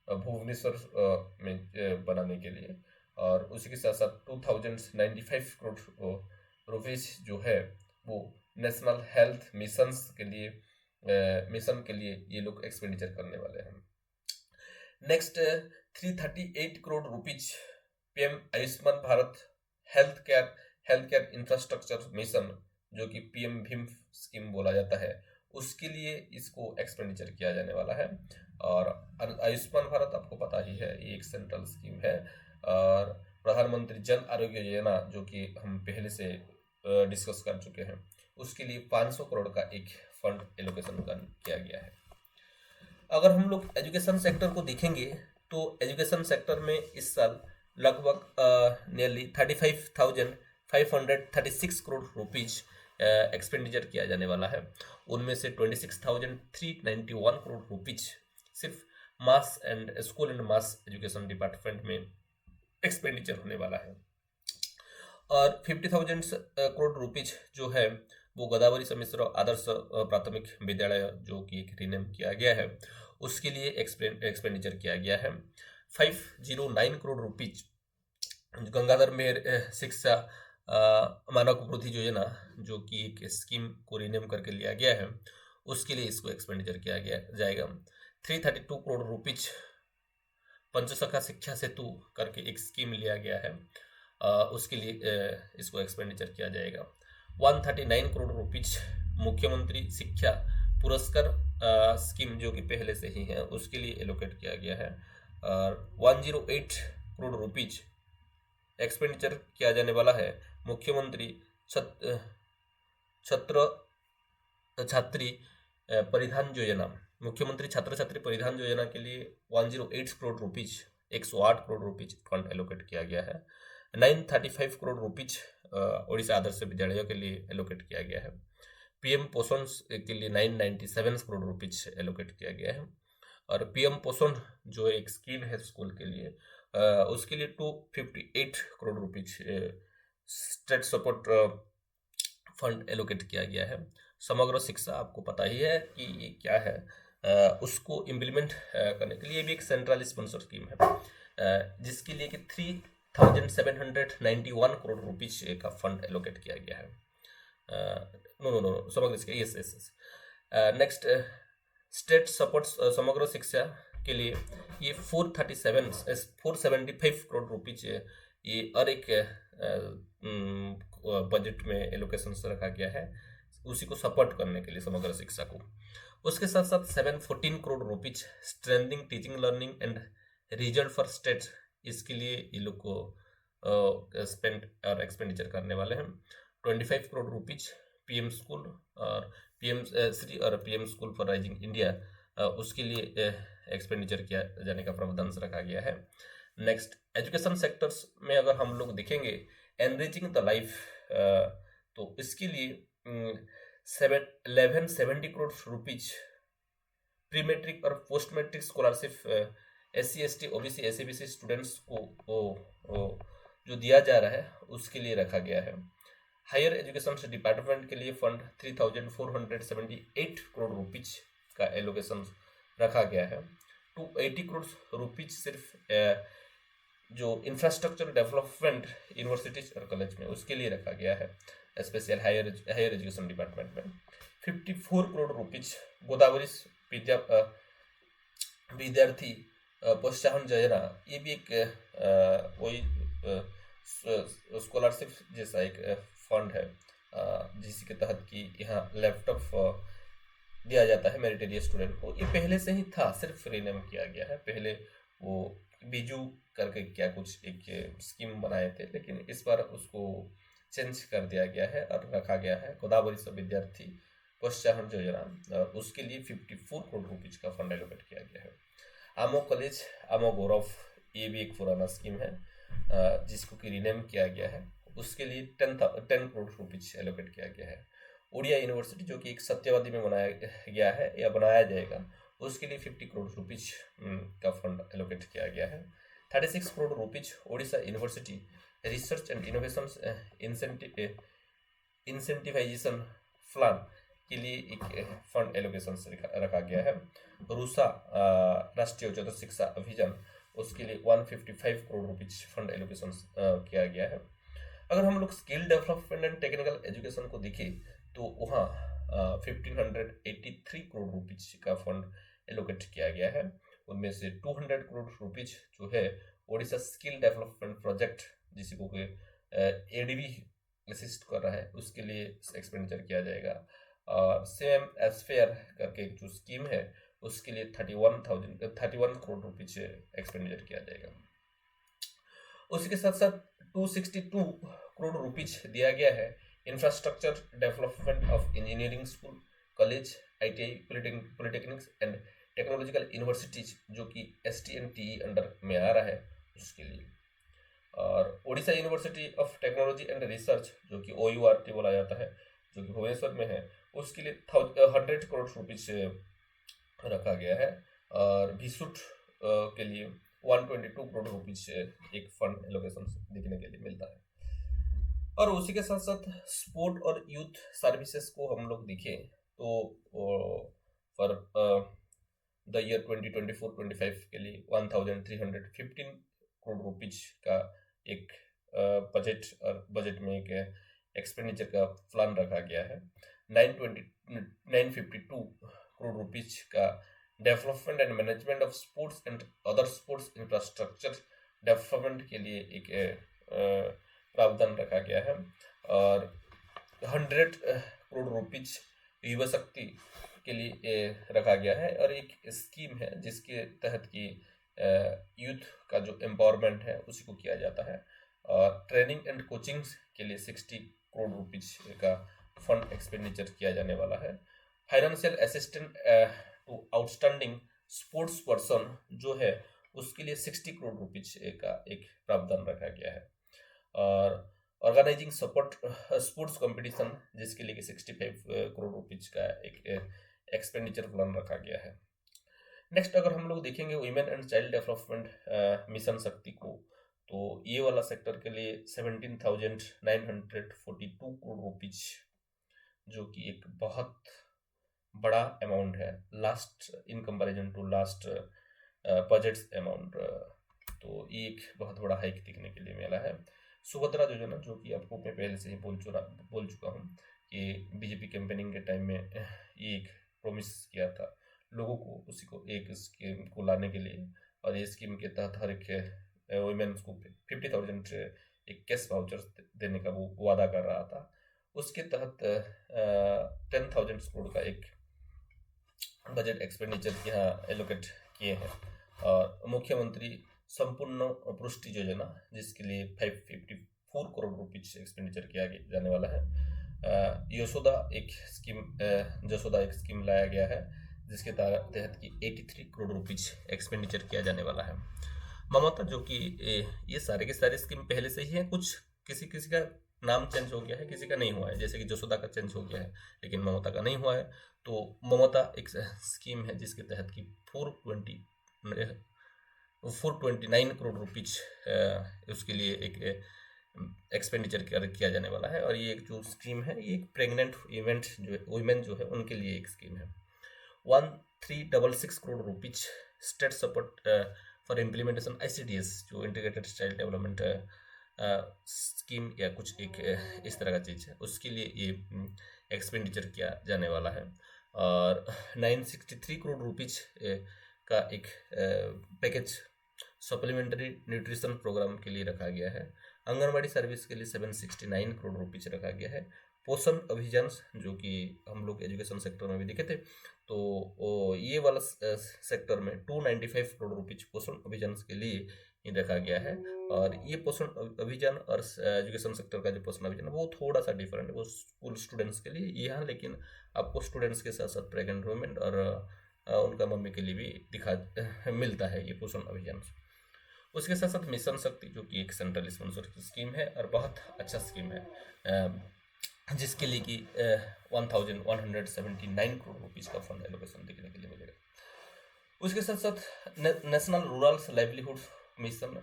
Bhubaneswar में बनाने के लिए। और उसी के साथ साथ 2095 करोड़ रुपीज जो है वो नेशनल हेल्थ मिशन के लिए ये लोग एक्सपेंडिचर करने वाले हैं। Next, 338 crore rupees PM Ayushman Bharat health care infrastructure mission, जो कि PM भीम स्कीम बोला जाता है, उसके लिए इसको एक्सपेंडिचर किया जाने वाला है। और आयुष्मान भारत आपको पता ही है, ये एक सेंट्रल स्कीम है। और प्रधानमंत्री जन आरोग्य योजना, जो कि हम पहले से डिस्कस कर चुके हैं, उसके लिए 500 करोड़ का एक फंड एलोकेशन किया गया है। अगर हम लोग एजुकेशन सेक्टर को देखेंगे तो एजुकेशन सेक्टर में इस साल लगभग नियरली 35,536 करोड़ रुपीज एक्सपेंडिचर किया जाने वाला है। उनमें से 26,391 करोड़ रुपीज सिर्फ mass and school and mass education department में एक्सपेंडिचर होने वाला है। और 50,000 करोड़ रुपीज जो है वो गोदावरी समिश्र आदर्श प्राथमिक विद्यालय, जो कि एक रीनेम किया गया है, उसके लिए एक्सपेंडिचर किया गया है। 509 करोड़ रुपीज गंगाधर मेहर शिक्षा मानव वृद्धि योजना जो कि एक स्कीम को रिनेम करके लिया गया है, उसके लिए इसको एक्सपेंडिचर किया गया जाएगा। 332 करोड़ रुपीज पंचसखा शिक्षा सेतु करके एक स्कीम लिया गया है, उसके लिए इसको एक्सपेंडिचर किया जाएगा। 139 करोड़ रुपीज मुख्यमंत्री शिक्षा पुरस्कार स्कीम जो कि पहले से ही है उसके लिए एलोकेट किया गया है। और 108 करोड़ रुपीज एक्सपेंडिचर किया जाने वाला है मुख्यमंत्री छात्र छात्री परिधान योजना। मुख्यमंत्री छात्र छात्री परिधान योजना के लिए 108 crore rupees 108 crore rupees fund allocate किया गया है। 935 करोड़ रुपीज ओडिशा आदर्श विद्यालयों के लिए एलोकेट किया गया है। पीएम पोषण के लिए 997 करोड़ रुपीज एलोकेट किया गया है। और पीएम पोषण जो एक स्कीम है स्कूल के लिए, उसके लिए 258 crore rupees state support fund allocate किया गया है। समग्र शिक्षा आपको पता ही है कि ये क्या है, उसको इम्प्लीमेंट करने के लिए भी एक सेंट्रल स्पॉन्सर स्कीम है, जिसके लिए कि 3,791 करोड़ रुपीज का फंड एलोकेट किया गया है। नो समग्र शिक्षा, यस। नेक्स्ट स्टेट सपोर्ट समग्र शिक्षा के लिए ये 475 करोड़ रुपीज ये और एक बजट में एलोकेशन रखा गया है उसी को सपोर्ट करने के लिए समग्र शिक्षा को। उसके साथ साथ 714 crore rupees strengthening teaching learning and result for state, इसके लिए ये लोग को स्पेंड और एक्सपेंडिचर करने वाले हैं। 25 करोड़ रुपीज पीएम स्कूल और पीएम श्री और PM school for rising India, उसके लिए एक्सपेंडिचर किया जाने का प्रावधान रखा गया है। नेक्स्ट एजुकेशन सेक्टर्स में अगर हम लोग देखेंगे एनरिचिंग द लाइफ, तो इसके लिए 1170 करोड़ रुपीज प्री मेट्रिक और post matric scholarship SC ST OBC SCBC students को जो दिया जा रहा है उसके लिए रखा गया है। हायर एजुकेशन डिपार्टमेंट के लिए फंड 3,478 करोड़ रुपीज का एलोकेशन रखा गया है। 280 करोड़ रुपीज सिर्फ जो इंफ्रास्ट्रक्चर डेवलपमेंट यूनिवर्सिटीज और कॉलेज में उसके लिए रखा गया है, स्पेशल हायर एजुकेशन डिपार्टमेंट में। 54 करोड़ रुपीज गोदावरी विद्यार्थी प्रोत्साहन योजना, ये भी एक वही स्कॉलरशिप जैसा एक फंड है, जिसके तहत कि यहाँ लैपटॉप दिया जाता है मेरिटोरियस स्टूडेंट को। ये पहले से ही था, सिर्फ रिनेम किया गया है। पहले वो बीजू करके क्या कुछ एक स्कीम बनाए थे, लेकिन इस बार उसको चेंज कर दिया गया है और रखा गया है गोदावरी विद्यार्थी प्रोत्साहन योजना, उसके लिए 54 करोड़ रुपीज का फंड एलोकेट किया गया है। आमो कॉलेज आमो गौरव, ये भी एक पुराना स्कीम है जिसको कि रिनेम किया गया है, उसके लिए 10 करोड़ रुपीज एलोकेट किया गया है। उड़िया यूनिवर्सिटी जो कि एक सत्यवादी में बनाया गया है या बनाया जाएगा, उसके लिए 50 करोड़ रुपीज का फंड एलोकेट किया गया है। 36 crore rupees Odisha university research and innovation incentivisation plan के लिए एक फंड एलोकेशन रखा गया है। रूसा राष्ट्रीय उच्चतर शिक्षा अभियान, उसके लिए 155 करोड़ रुपीज फंड एलोकेशन किया गया है। अगर हम लोग skill development and technical education को देखें तो वहाँ 1583 करोड़ रुपीज का फंड एलोकेट किया गया है। उनमें से 200 करोड़ रुपीज जो है ओडिशा स्किल डेवलपमेंट प्रोजेक्ट, जिसको ADB असिस्ट कर रहा है, उसके लिए एक्सपेंडिचर किया जाएगा। और सेम एसफेयर करके जो स्कीम है उसके लिए 31 करोड़ रुपीज एक्सपेंडिचर किया जाएगा। उसी के साथ साथ 262 करोड़ रुपीज दिया गया है infrastructure development of engineering school college ITI polytechnics and technological universities, जो कि ST and TE अंडर में आ रहा है, उसके लिए। और Odisha university of technology and research जो कि OURT बोला जाता है, जो कि भुवनेश्वर में है, उसके लिए 100 करोड़ रुपीज रखा गया है। और भीसुट के लिए 122 करोड़ रुपीज एक फंड एलोकेशन देखने के लिए मिलता है। और उसी के साथ साथ स्पोर्ट और यूथ सर्विसेज को हम लोग देखें तो फॉर द ईयर 2024-25 के लिए 1315 करोड़ रुपीज का एक बजट और बजट में एक एक्सपेंडिचर का प्लान रखा गया है। 952 करोड़ रुपीज का development and management of sports and other sports infrastructure development के लिए एक प्रावधान रखा गया है। और 100 करोड़ रुपीज युवा शक्ति के लिए रखा गया है, और एक स्कीम है जिसके तहत कि यूथ का जो एम्पावरमेंट है उसी को किया जाता है। और ट्रेनिंग एंड कोचिंग के लिए 60 करोड़ रुपीज का फंड एक्सपेंडिचर किया जाने वाला है। Financial assistant to outstanding sports person जो है उसके लिए 60 करोड़ रुपीज का एक प्रावधान रखा गया है। और ऑर्गेनाइजिंग सपोर्ट स्पोर्ट्स कंपटीशन जिसके लिए 65 करोड़ रुपीज का एक एक्सपेंडिचर प्लान रखा गया है। नेक्स्ट अगर हम लोग देखेंगे women and child development mission शक्ति को, तो ये वाला सेक्टर के लिए 17,942 करोड़ रुपीज, जो कि एक बहुत बड़ा अमाउंट है last in comparison to last budgets amount. तो ये एक बहुत बड़ा हाइक देखने के लिए मिला है। सुभद्रा योजना जो कि आपको मैं पहले से ही बोल चुका हूँ कि बीजेपी कैंपेनिंग के टाइम में ये एक प्रॉमिस किया था लोगों को, उसी को एक स्कीम को लाने के लिए। और ये स्कीम के तहत हर एक वुमेन्स को 50,000 एक कैश वाउचर्स देने का वो वादा कर रहा था। उसके तहत 10,000 करोड़ का एक बजट एक्सपेंडिचर यहाँ एलोकेट किए हैं। और मुख्यमंत्री संपूर्ण पुष्टि योजना जिसके लिए 554 करोड़ रुपीज एक्सपेंडिचर किया जाने वाला है। यशोदा एक स्कीम लाया गया है जिसके तहत कि 83 करोड़ रुपीज एक्सपेंडिचर किया जाने वाला है। ममता जो कि ये सारे के सारे स्कीम पहले से ही है, कुछ किसी किसी का नाम चेंज हो गया है, किसी का नहीं हुआ है, जैसे कि जसोदा का चेंज हो गया है लेकिन ममता का नहीं हुआ है। तो ममता एक स्कीम है जिसके तहत कि 429 करोड़ रुपीज उसके लिए एक एक्सपेंडिचर किया जाने वाला है। और ये एक जो स्कीम है ये एक प्रेग्नेंट इवेंट जो वुमेन जो है उनके लिए एक स्कीम है। 1366 crore rupees state support for implementation ICDS जो इंटीग्रेटेड चाइल्ड डेवलपमेंट स्कीम या कुछ एक इस तरह का चीज़ है, उसके लिए ये एक्सपेंडिचर किया जाने वाला है। और 963 करोड़ रुपीज का एक पैकेज सप्लीमेंट्री न्यूट्रिशन प्रोग्राम के लिए रखा गया है। आंगनबाड़ी सर्विस के लिए 769 करोड़ रुपीज रखा गया है। पोषण अभियान जो कि हम लोग एजुकेशन सेक्टर में भी देखे थे, तो ये वाला सेक्टर में 295 करोड़ रुपीज पोषण अभियान के लिए ही रखा गया है। और ये पोषण अभियान और एजुकेशन सेक्टर का जो पोषण अभियान वो थोड़ा सा डिफरेंट है, वो स्कूल स्टूडेंट्स के लिए यहाँ, लेकिन आपको स्टूडेंट्स के साथ साथ प्रेग्नेंट वुमेन और उनका मम्मी के लिए भी मिलता है ये पोषण अभियान। उसके साथ साथ मिशन शक्ति जो कि एक सेंट्रल स्पॉन्सर की स्कीम है और बहुत अच्छा स्कीम है, जिसके लिए कि 1179 करोड़ रुपीज का फंड एलोकेशन देखने के लिए मिलेगा। उसके साथ साथ national rural livelihood mission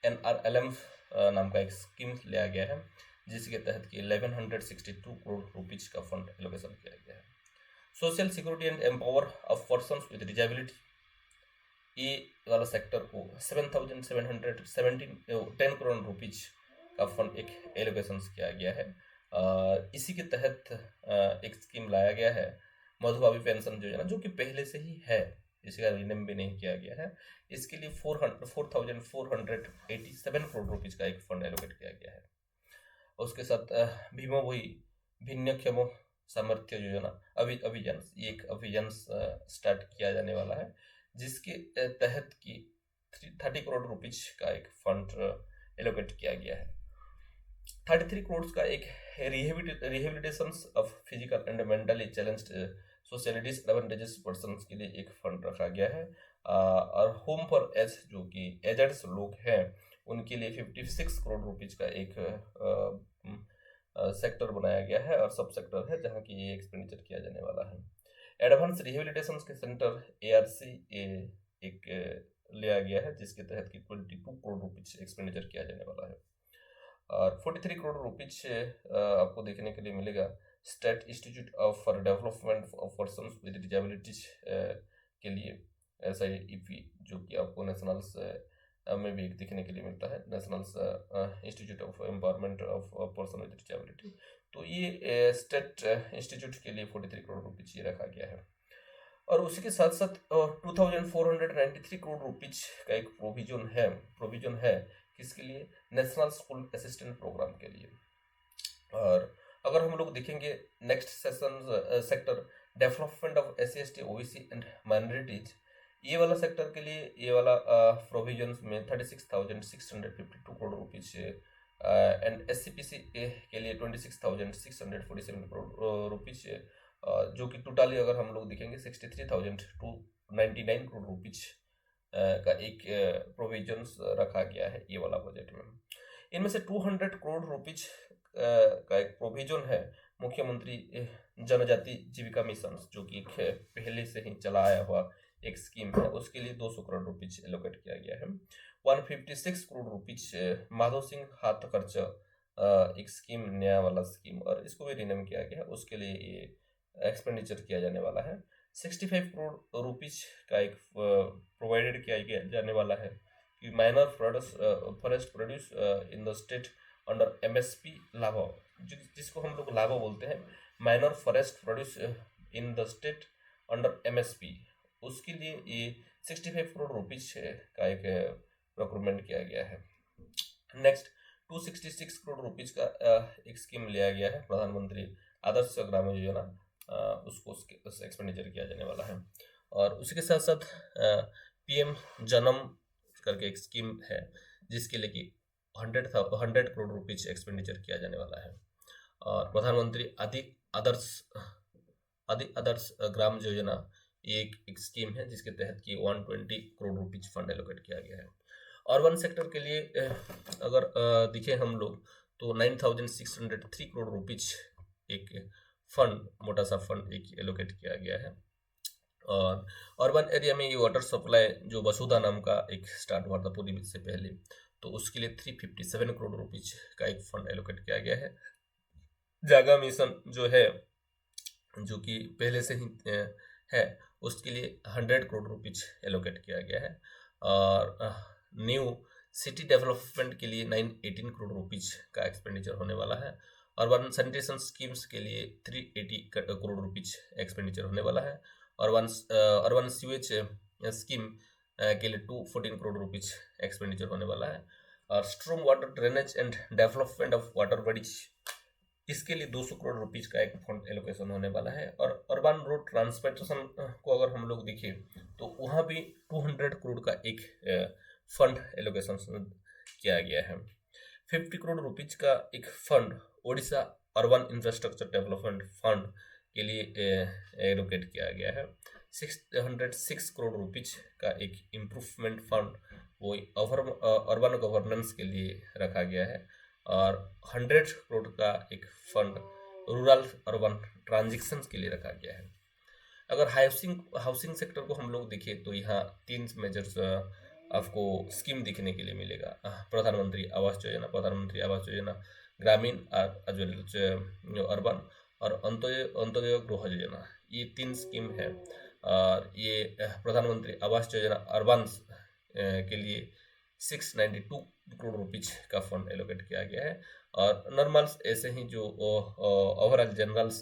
NRLM नाम का एक स्कीम लिया गया है जिसके तहत कि 1162 करोड़ रुपीज का फंड एलोकेशन किया गया है। Social security and empower of persons with disability, ये वाला सेक्टर को 7,710 करोड़ रुपीज का फंड एक एलोकेशन किया गया है। इसी के तहत एक स्कीम लाया गया है मधुबाबी पेंशन योजना जो कि पहले से ही है, इसका रिनेम भी नहीं किया गया है। इसके लिए 4,487 करोड़ रुपीज का एक फंड एलोकेट किया गया है। उसके साथ भीमोभूई भिन्नक्षम सामर्थ्य योजना अभियान, ये एक अभियान स्टार्ट किया जाने वाला है जिसके तहत कि 30 करोड़ रुपीज का एक फंड एलोकेट किया गया है। 33 करोड़ का एक rehabilitation of physical and mentally challenged socially disadvantages persons के लिए एक फंड रखा गया है। और होम फॉर एज जो कि एजड्स लोग हैं उनके लिए 56 करोड़ रुपीज का एक सेक्टर बनाया गया है और सब सेक्टर है जहाँ की ये एक्सपेंडिचर किया जाने वाला है। एडवांस रिहेबिलिटेशन के सेंटर ARC एक लिया गया है जिसके तहत कि 22 करोड़ रुपीज एक्सपेंडिचर किया जाने वाला है। और 43 करोड़ रुपीज आपको देखने के लिए मिलेगा state institute for development of persons with disabilities के लिए, SIEP जो कि आपको नेशनल में भी दिखने के लिए मिलता है, national institute of empowerment of person with disability. तो ये स्टेट इंस्टीट्यूट के लिए 43 करोड़ रुपीज ये रखा गया है। और उसी के साथ साथ 2493 करोड़ रुपीज का एक प्रोविजन है किसके लिए, नेशनल स्कूल असिस्टेंट प्रोग्राम के लिए। और अगर हम लोग देखेंगे next sector development of SC ST OBC and minorities, ये वाला सेक्टर के लिए ये वाला प्रोविजंस में 36,652 करोड़ रुपीज एंड SCPC के लिए 26,647 करोड़ रुपीज, जो कि टोटली अगर हम लोग देखेंगे 63,299 करोड़ रुपीज का एक प्रोविजंस रखा गया है ये वाला बजट में। इनमें से 200 करोड़ रुपीज का एक प्रोविजन है मुख्यमंत्री जनजाति जीविका मिशन, जो कि पहले से ही चला आया हुआ एक स्कीम है, उसके लिए 200 करोड़ रुपीज एलोकेट किया गया है। 156 करोड़ रुपीज माधव सिंह हाथ खर्च एक स्कीम, नया वाला स्कीम, और इसको भी रिनेम किया गया है, उसके लिए ये एक्सपेंडिचर किया जाने वाला है। 65 करोड़ रुपीज का एक प्रोवाइडेड किया जाने वाला है कि minor forest produce in the state under MSP लाभा, जिसको हम लोग लाभा बोलते हैं, minor forest produce in the state under MSP, उसके लिए ये 65 करोड़ रुपीज का एक प्रोक्योरमेंट किया गया है। नेक्स्ट 266 करोड़ रुपीज का एक स्कीम लिया गया है, प्रधानमंत्री आदर्श ग्राम योजना, उसको एक्सपेंडिचर किया जाने वाला है। और उसी के साथ साथ PM जन्म करके एक स्कीम है, जिसके लिए कि 100 करोड़ रुपीज एक्सपेंडिचर किया जाने वाला है। और प्रधानमंत्री आदि आदर्श ग्राम योजना एक स्कीम है, जिसके तहत कि 120 करोड़ रुपीज फंड एलोकेट किया गया है। अर्बन सेक्टर के लिए अगर दिखे हम लोग तो 9,603 करोड़ रुपीज एक फंड, मोटा सा फंड एक एलोकेट किया गया है। और अर्बन एरिया में ये वाटर सप्लाई जो वसुधा नाम का एक स्टार्ट हुआ था पूरी से पहले, तो उसके लिए 357 करोड़ रुपीज का एक फंड एलोकेट किया गया है। जागा मिशन जो है, जो कि पहले से ही है, उसके लिए 100 करोड़ रुपीज एलोकेट किया गया है। और न्यू सिटी डेवलपमेंट के लिए 918 करोड़ रुपीज का एक्सपेंडिचर होने वाला है। अर्बन सैनिटेशन स्कीम्स के लिए 380 करोड़ रुपीज एक्सपेंडिचर होने वाला है। और अर्बन सीवेज स्कीम के लिए 214 करोड़ रुपीज एक्सपेंडिचर होने वाला है। और storm water drainage and development of water bodies, इसके लिए 200 करोड़ रुपीज का एक फंड एलोकेशन होने वाला है। और अर्बन रोड ट्रांसपोर्टेशन को अगर हम लोग देखें तो वहाँ भी 200 करोड़ का एक फंड एलोकेशन किया गया है। 50 करोड़ रुपीज का एक fund Odisha urban infrastructure development fund के लिए एलोकेट किया गया है। 606 करोड़ रुपीज का एक इम्प्रूवमेंट फंड वो अर्बन गवर्नेंस के लिए रखा गया है। और 100 करोड़ का एक फंड रूरल अर्बन ट्रांजिशन के लिए रखा गया है। अगर हाउसिंग सेक्टर को हम लोग देखें तो यहाँ 3 मेजर्स आपको स्कीम दिखने के लिए मिलेगा। प्रधानमंत्री आवास योजना ग्रामीण एज वेल अर्बन, और अंत्योदय गृह योजना, ये 3 स्कीम है। और ये प्रधानमंत्री आवास योजना अर्बन के लिए 692 करोड़ रुपीज का फंड एलोकेट किया गया है। और नॉर्मल्स ऐसे ही जो ओवरऑल जनरल्स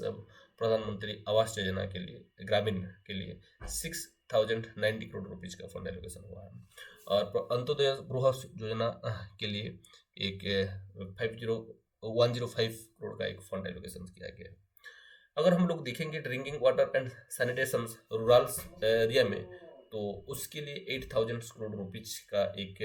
प्रधानमंत्री आवास योजना के लिए ग्रामीण के लिए 6,090 करोड़ रुपीज का फंड एलोकेशन हुआ है। और अंत्योदय गृह योजना के लिए एक 105 करोड़ का एक फंड एलोकेशन किया गया है। अगर हम लोग देखेंगे drinking water and sanitation rural area में, तो उसके लिए 8,000 करोड़ रुपीज का एक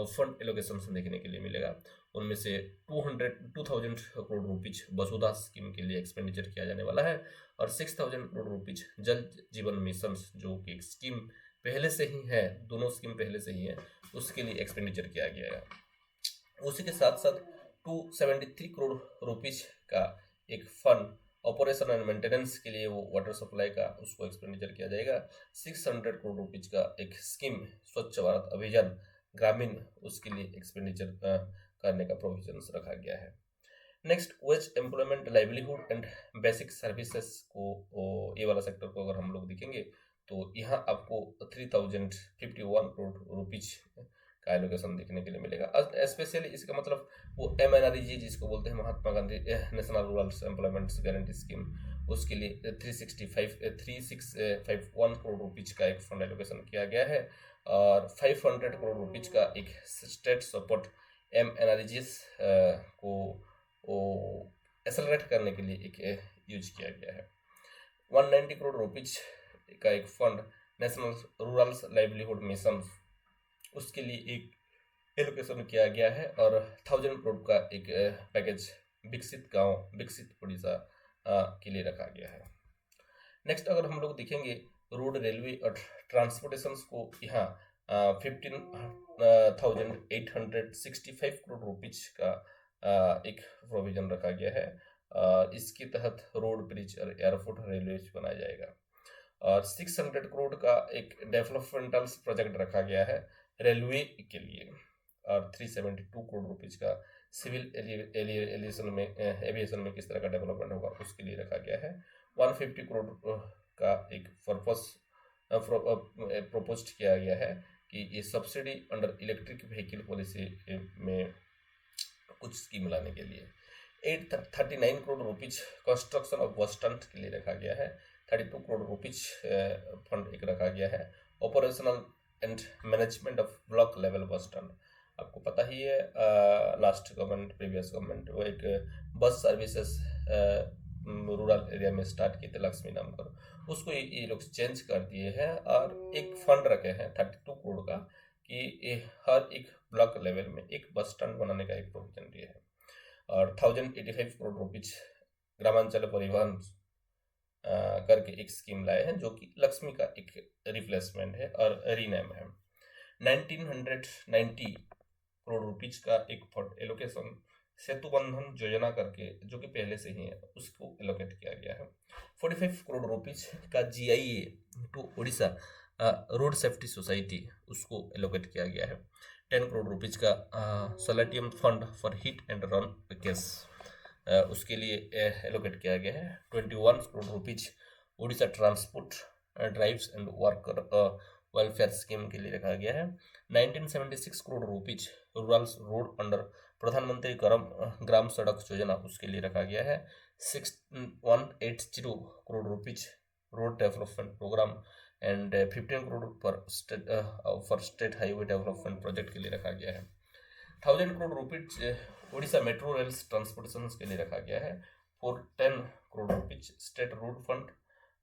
फंड एलोकेशन देखने के लिए मिलेगा। उनमें से 2,000 करोड़ रुपीज वसुधा स्कीम के लिए एक्सपेंडिचर किया जाने वाला है। और 6,000 करोड़ रुपीज जल जीवन मिशन, जो कि एक स्कीम पहले से ही है, दोनों स्कीम पहले से ही है, उसके लिए एक्सपेंडिचर किया गया है। उसी के साथ साथ 273 करोड़ रुपीज का एक फंड ऑपरेशन एंड मेंटेनेंस के लिए वो वाटर सप्लाई का उसको एक्सपेंडिचर किया जाएगा। 600 करोड़ रुपीज का एक स्कीम स्वच्छ भारत अभियान ग्रामीण, उसके लिए एक्सपेंडिचर करने का प्रोविजन रखा गया है। Next veg employment livelihood and basic services को, ये वाला सेक्टर को अगर हम लोग देखेंगे तो यहाँ आपको 3051 करोड़ रुपीज का एलोकेशन देखने के लिए मिलेगा। स्पेशली इसका मतलब वो MNREG जिसको बोलते हैं Mahatma Gandhi national rural employment guarantee scheme, उसके लिए 3651 करोड़ रुपीज का एक फंड एलोकेशन किया गया है और 500 करोड़ रुपीज का एक स्टेट सपोर्ट MNREGs को एक्सेलरेट करने के लिए एक यूज किया गया है। 190 करोड़ रुपीज का एक fund national rural livelihood mission, उसके लिए एक एलोकेशन किया गया है और 1000 करोड़ का एक पैकेज विकसित गांव विकसित उड़ीसा के लिए रखा गया है। नेक्स्ट अगर हम लोग देखेंगे रोड रेलवे और ट्रांसपोर्टेशन को, यहाँ 15,865 करोड़ रुपीज का एक प्रोविजन रखा गया है। इसके तहत रोड ब्रिज और एयरपोर्ट रेलवे बनाया जाएगा और 600 करोड़ का एक डेवलपमेंटल प्रोजेक्ट रखा गया है रेलवे के लिए और 372 करोड़ रुपीज का सिविल एविएशन में किस तरह का डेवलपमेंट होगा उसके लिए रखा गया है। 150 करोड़ का एक पर्पस प्रपोज किया गया है कि ये subsidy under electric vehicle policy में कुछ स्कीम लाने के लिए। 839 crore rupees construction of bus stand के लिए रखा गया है। 32 करोड़ रुपीज फंड एक रखा गया है operational and management of block level bus stand. आपको पता ही है लास्ट गवर्नमेंट प्रीवियस गवर्नमेंट वो एक बस सर्विसेज रूरल एरिया में स्टार्ट की थी लक्ष्मी नाम कर, उसको ये लोग चेंज कर दिए हैं और एक फंड रखे हैं 32 करोड़ का कि हर एक ब्लॉक लेवल में एक बस स्टैंड बनाने का एक प्रोविजन दिया है और 1085 करोड़ रुपीज ग्रामांचल परिवहन करके एक स्कीम लाए हैं जो कि लक्ष्मी का एक रिप्लेसमेंट है और रीनेम है। 1990 करोड़ रुपीज का एक फंड एलोकेशन सेतु बंधन योजना करके जो कि पहले से ही है उसको एलोकेट किया गया है। 45 करोड़ रुपीज का GIA to Odisha road safety society उसको एलोकेट किया गया है। 10 करोड़ रुपीज का solatium fund for hit and run case उसके लिए एलोकेट किया गया है। 21 crore rupees Odisha transport drives and worker welfare scheme के लिए रखा गया है। 1976 crore rupees rural road under Pradhanmantri Gram सड़क योजना उसके लिए रखा गया है। 180 crore rupees road development program and 15 crore for state highway development project के लिए रखा गया है। 1000 crore rupees Orissa metro rail transportation के लिए रखा गया है। 10 crore rupees state road fund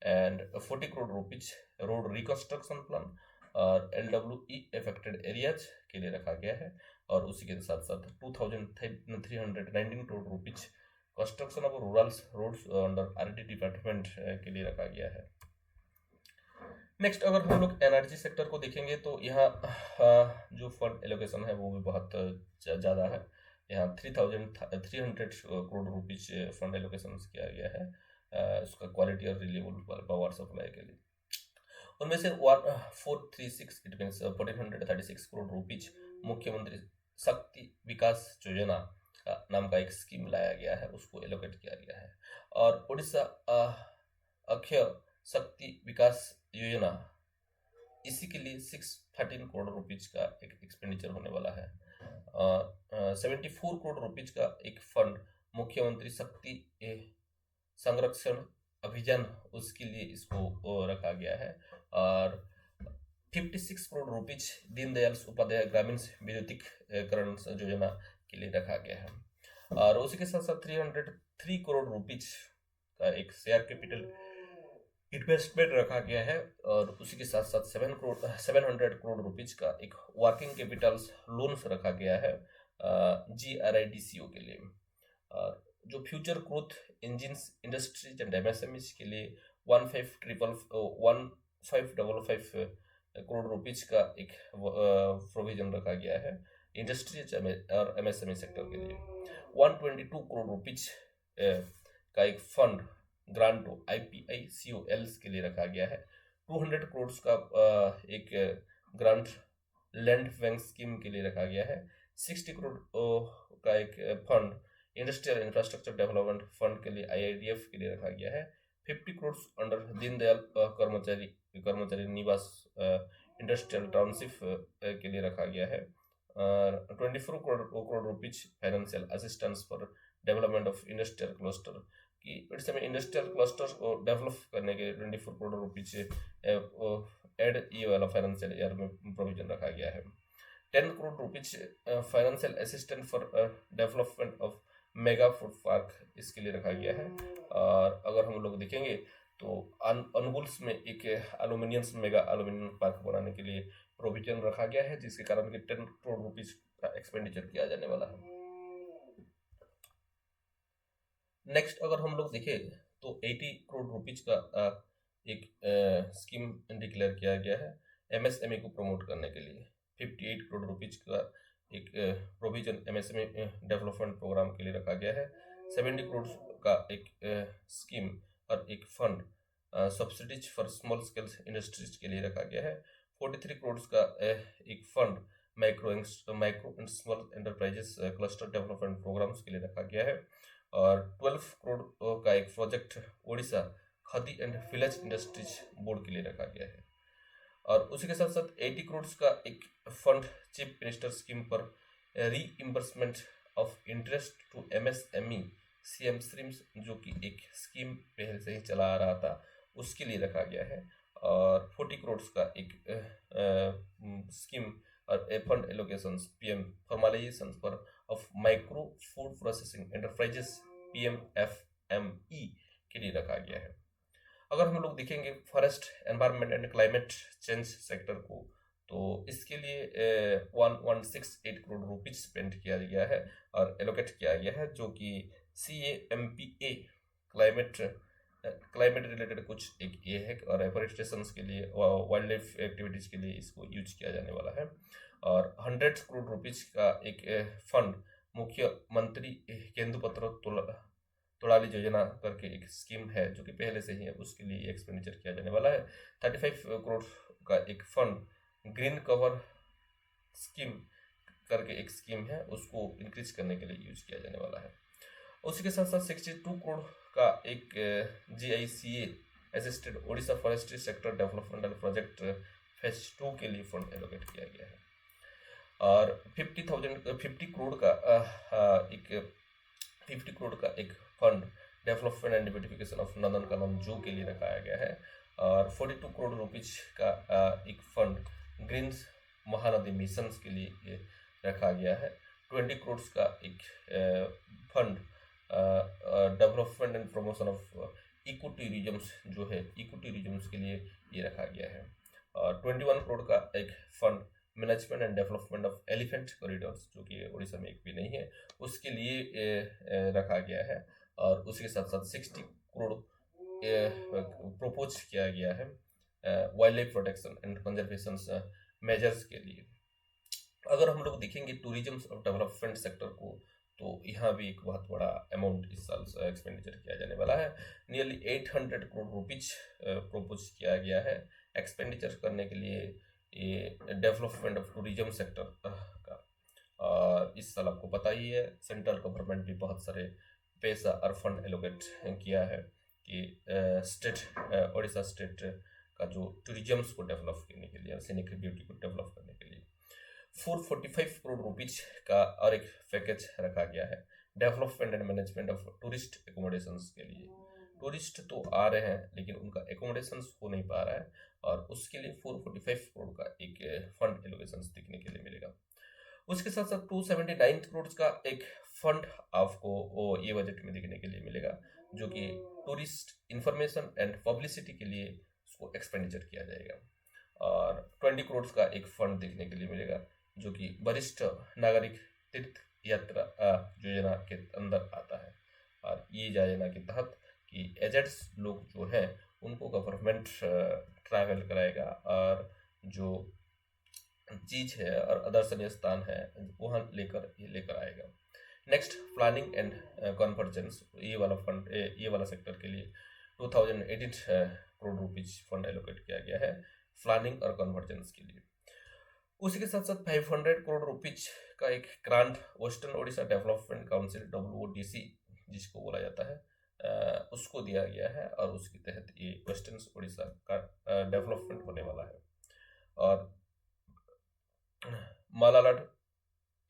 and 40 crore rupees road reconstruction plan और LWE अफेक्टेड एरियाज के लिए रखा गया है और उसी के साथ साथ 2319 crore rupees construction of rural roads under RD department के लिए रखा गया है। नेक्स्ट अगर हम लोग एनर्जी सेक्टर को देखेंगे तो यहाँ जो फंड एलोकेशन है वो भी बहुत ज़्यादा है। यहाँ 300 करोड़ रुपीज फंड एलोकेशन किया गया है उसका क्वालिटी और रिन्यूएबल पावर सप्लाई के लिए। उनमें से 436 इट मीन्स 1436 करोड़ रुपीज मुख्यमंत्री शक्ति विकास योजना नाम का एक स्कीम लाया गया है उसको एलोकेट किया गया है और उड़ीसा अक्षय शक्ति विकास योजना इसी के लिए 613 करोड़ रुपीज का एक एक्सपेंडिचर होने वाला है। 74 करोड़ रुपीज का एक फंड मुख्यमंत्री शक्ति संरक्षण अभियान उसके लिए इसको रखा गया है और 56 करोड़ रुपीज दीनदयाल उपाध्याय ग्रामीण विद्युतीकरण योजना के लिए रखा गया है और उसी के साथ साथ 303 करोड़ रुपीज का एक शेयर कैपिटल इन्वेस्टमेंट रखा गया है और उसी के साथ साथ 700 करोड़ रुपीज का एक वर्किंग कैपिटल लोन्स रखा गया है GRIDCO के लिए और जो future growth engines industries and MSMEs के लिए 1555 करोड़ रुपीज का एक प्रोविजन रखा गया है इंडस्ट्रीज और MSME सेक्टर के लिए। 122 करोड़ रुपीज का एक फंड ग्रांट IPICOLs के लिए रखा गया है। 200 करोड़ का एक ग्रांट लैंड बैंक स्कीम के लिए रखा गया है। 60 करोड़ का एक fund industrial infrastructure development fund के लिए IIDF के लिए रखा गया है। 50 करोड़ अंडर दीनदयाल कर्मचारी निवास इंडस्ट्रियल टाउनशिप के लिए रखा गया है। 24 crore rupees financial assistance for development of industrial cluster कि इस समय इंडस्ट्रियल क्लस्टर को डेवलप करने के 24 करोड़ रुपीज एड ये वाला फाइनेंशियल ईयर में प्रोविजन रखा गया है। 10 crore rupees financial assistant for development of mega food park इसके लिए रखा गया है। और अगर हम लोग देखेंगे तो अनुगुल्स में एक एल्यूमिनियम मेगा एल्यूमिनियम पार्क बनाने के लिए प्रोविजन रखा गया है, जिसके कारण कि 10 करोड़ रुपीज का एक्सपेंडिचर किया जाने वाला है। नेक्स्ट अगर हम लोग देखें तो 80 करोड़ रुपीज का एक स्कीम डिक्लेयर किया गया है एमएसएमई को प्रमोट करने के लिए। 58 करोड़ रुपीज का एक प्रोविजन एमएसएमई डेवलपमेंट प्रोग्राम के लिए रखा गया है। 70 करोड़ का एक स्कीम और एक fund subsidies for small scale industries के लिए रखा गया है। 43 करोड़ का एक fund micro and small enterprises cluster development programs के लिए रखा गया है। और 12 करोड़ का एक project Odisha khadi and village industries board के लिए रखा गया है। और उसी के साथ साथ 80 करोड़ का एक फंड चीफ मिनिस्टर स्कीम पर reimbursement of interest to MSME CM streams जो कि एक स्कीम पहले से ही चला आ रहा था उसके लिए रखा गया है। और 40 करोड़ का एक स्कीम और फंड एलोकेशंस पीएम फॉर्मलाइजेशन पर of micro food processing enterprises PMFME के लिए रखा गया है। अगर हम लोग देखेंगे forest environment and climate change sector को तो इसके लिए 1168 करोड़ रुपीज स्पेंड किया गया है और एलोकेट किया गया है, जो कि CAMPA क्लाइमेट रिलेटेड कुछ एक ये है और एफोरेस्टेशन के लिए वाइल्ड लाइफ एक्टिविटीज के लिए इसको यूज किया जाने वाला है। और 100 करोड़ रुपीज का एक फंड मुख्यमंत्री केंदुपत्र तोड़ाली योजना करके एक स्कीम है जो कि पहले से ही है, उसके लिए एक्सपेंडिचर किया जाने वाला है। 35 करोड़ का एक फंड ग्रीन कवर स्कीम करके एक स्कीम है, उसको इंक्रीज करने के लिए यूज किया जाने वाला है। उसी के साथ साथ 62 करोड़ का एक GICA assisted Odisha forestry sector developmental project phase 2 के लिए फंड एलोकेट किया गया है। और 50 करोड़ का एक fund development and beautification of Nandankanan जू के लिए रखाया गया है। और 42 करोड़ रुपीज का एक फंड ग्रीन महानदी मिशन के लिए रखा गया है। 20 करोड़ का एक fund development and promotion of eco tourisms जो है इको टूरिज्म्स के लिए ये रखा गया है। और 21 करोड़ का एक fund management and development of elephant corridors जो कि उड़ीसा में एक भी नहीं है उसके लिए रखा गया है। और उसी के साथ साथ 60 करोड़ प्रपोज किया गया है wild life protection and conservation measures के लिए। अगर हम लोग देखेंगे टूरिज्म और डेवलपमेंट सेक्टर को तो यहाँ भी एक बहुत बड़ा अमाउंट इस साल एक्सपेंडिचर किया जाने वाला है। नियरली 800 करोड़ रुपीज प्रपोज किया गया है एक्सपेंडिचर करने के लिए ये डेवलपमेंट ऑफ टूरिज्म सेक्टर का। और इस साल आपको पता ही है सेंट्रल गवर्नमेंट भी बहुत सारे पैसा और फंड एलोकेट किया है कि उड़ीसा स्टेट का जो टूरिज्म को डेवलप करने के लिए सीनिक ब्यूटी को डेवलप करने के लिए 445 करोड़ रुपीज का और एक पैकेज रखा गया है development and management of tourist accommodations के लिए। टूरिस्ट तो आ रहे हैं लेकिन उनका एकोमोडेशन हो नहीं पा रहा है और उसके लिए 445 करोड़ का एक फंड एलोकेशन देखने के लिए मिलेगा। उसके साथ साथ 279 करोड़ का एक फंड आपको ये बजट में देखने के लिए मिलेगा जो कि टूरिस्ट इंफॉर्मेशन एंड पब्लिसिटी के लिए उसको एक्सपेंडिचर किया जाएगा। और 20 करोड़ का एक फंड देखने के लिए मिलेगा जो कि वरिष्ठ नागरिक तीर्थ यात्रा योजना के अंदर आता है। और ये योजना के तहत कि एजेंट्स लोग जो हैं उनको गवर्नमेंट ट्रैवल कराएगा और जो चीज़ है और दर्शनीय स्थान है वहाँ लेकर आएगा। नेक्स्ट प्लानिंग एंड कॉन्वर्जेंस ये वाला फंड ये वाला सेक्टर के लिए 2018 करोड़ रुपीज फंड एलोकेट किया गया है प्लानिंग और कन्वर्जेंस के लिए। उसी के साथ साथ 500 करोड़ रुपीज का एक grant western Odisha development council WODC जिसको बोला जाता है उसको दिया गया है और उसके तहत ये वेस्टर्न उड़ीसा का डेवलपमेंट होने वाला है। और मालालाड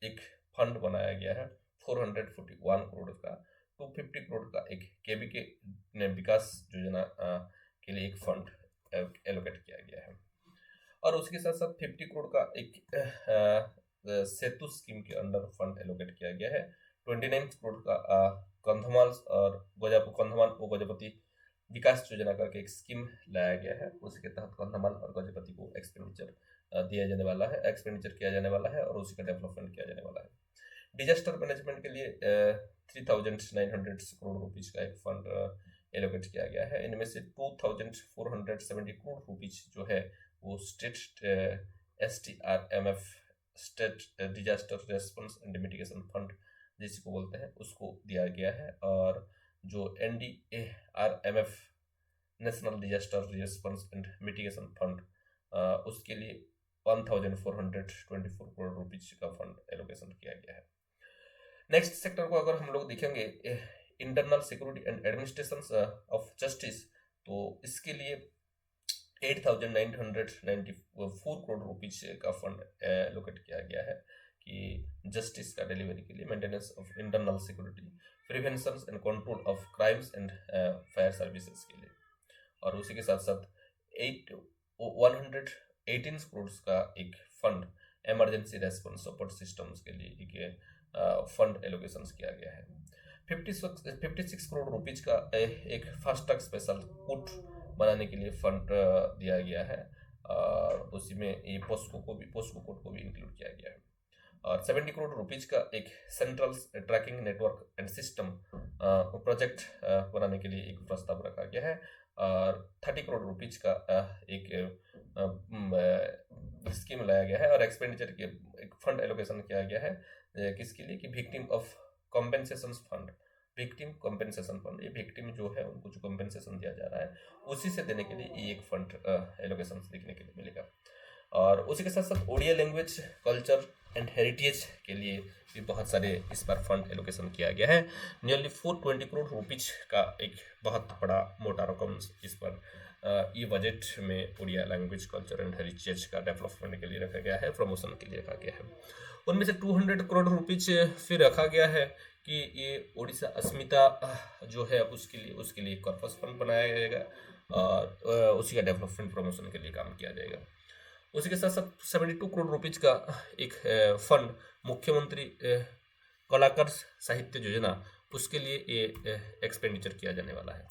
एक फंड बनाया गया है 441 करोड़ का, 250 करोड़ का एक केबीके ने विकास योजना के लिए एक फंड एलोकेट किया गया है। और उसके साथ साथ 50 करोड़ का एक सेतु स्कीम के अंडर फंड एलोकेट किया गया है। 29 करोड़ का कंधमाल और कंधमाल व गजपति विकास योजना करके एक स्कीम लाया गया है। उसके तहत कंधमाल और गजपति को एक्सपेंडिचर दिया जाने वाला है, एक्सपेंडिचर किया जाने वाला है और उसी का डेवलपमेंट किया जाने वाला है। डिजास्टर मैनेजमेंट के लिए 3,900 करोड़ रुपीज का एक फंड एलोकेट किया गया है। इनमें से 2,470 करोड़ रुपीज जो है वो state STRMF state disaster response and mitigation fund जिसी को बोलते हैं उसको दिया गया है। और जो NDARMF national disaster response and mitigation fund उसके लिए 1,424 करोड़ रुपीज का फंड एलोकेशन किया गया है। नेक्स्ट सेक्टर को अगर हम लोग देखेंगे internal security and administration of justice, तो इसके लिए 8,994 करोड़ रुपीज का फंड एलोकेट किया गया है कि जस्टिस का डिलीवरी के लिए, maintenance of internal security, prevention and control of crimes and fire services के लिए। और उसी के साथ साथ 118 करोड़ का एक fund emergency response support systems के लिए एक फंड एलोकेशन किया गया है। 56 करोड़ रुपीज का एक फास्ट ट्रैक स्पेशल कोर्ट बनाने के लिए फंड दिया गया है और उसी में ये पोस्को कोर्ट को भी इंक्लूड किया गया है। और 70 करोड़ रुपीज का एक central tracking network and system project बनाने के लिए एक प्रस्ताव रखा गया है। और 30 करोड़ रुपीज का एक स्कीम लाया गया है और एक्सपेंडिचर के एक फंड एलोकेशन किया गया है किसके लिए कि victim of compensation fund, victim compensation fund, ये विक्टिम जो है उनको जो कॉम्पेंसेशन दिया जा रहा है उसी से देने के लिए ये एक फंड एलोकेशन देखने के लिए मिलेगा। और उसी के साथ साथ Odia language culture and heritage के लिए भी बहुत सारे इस बार फंड एलोकेशन किया गया है। नियरली 420 करोड़ रुपीज का एक बहुत बड़ा मोटा रकम इस पर ये बजट में Odia language culture and heritage का डेवलपमेंट के लिए रखा गया है, प्रमोशन के लिए रखा गया है। उनमें से 200 करोड़ रुपीज फिर रखा गया है कि ये ओडिशा अस्मिता जो है उसके लिए कॉर्पस फंड बनाया जाएगा और उसी का डेवलपमेंट प्रमोशन के लिए काम किया जाएगा। उसी के साथ साथ 72 करोड़ रुपीज का एक फंड मुख्यमंत्री कलाकार साहित्य योजना उसके लिए ये एक्सपेंडिचर किया जाने वाला है।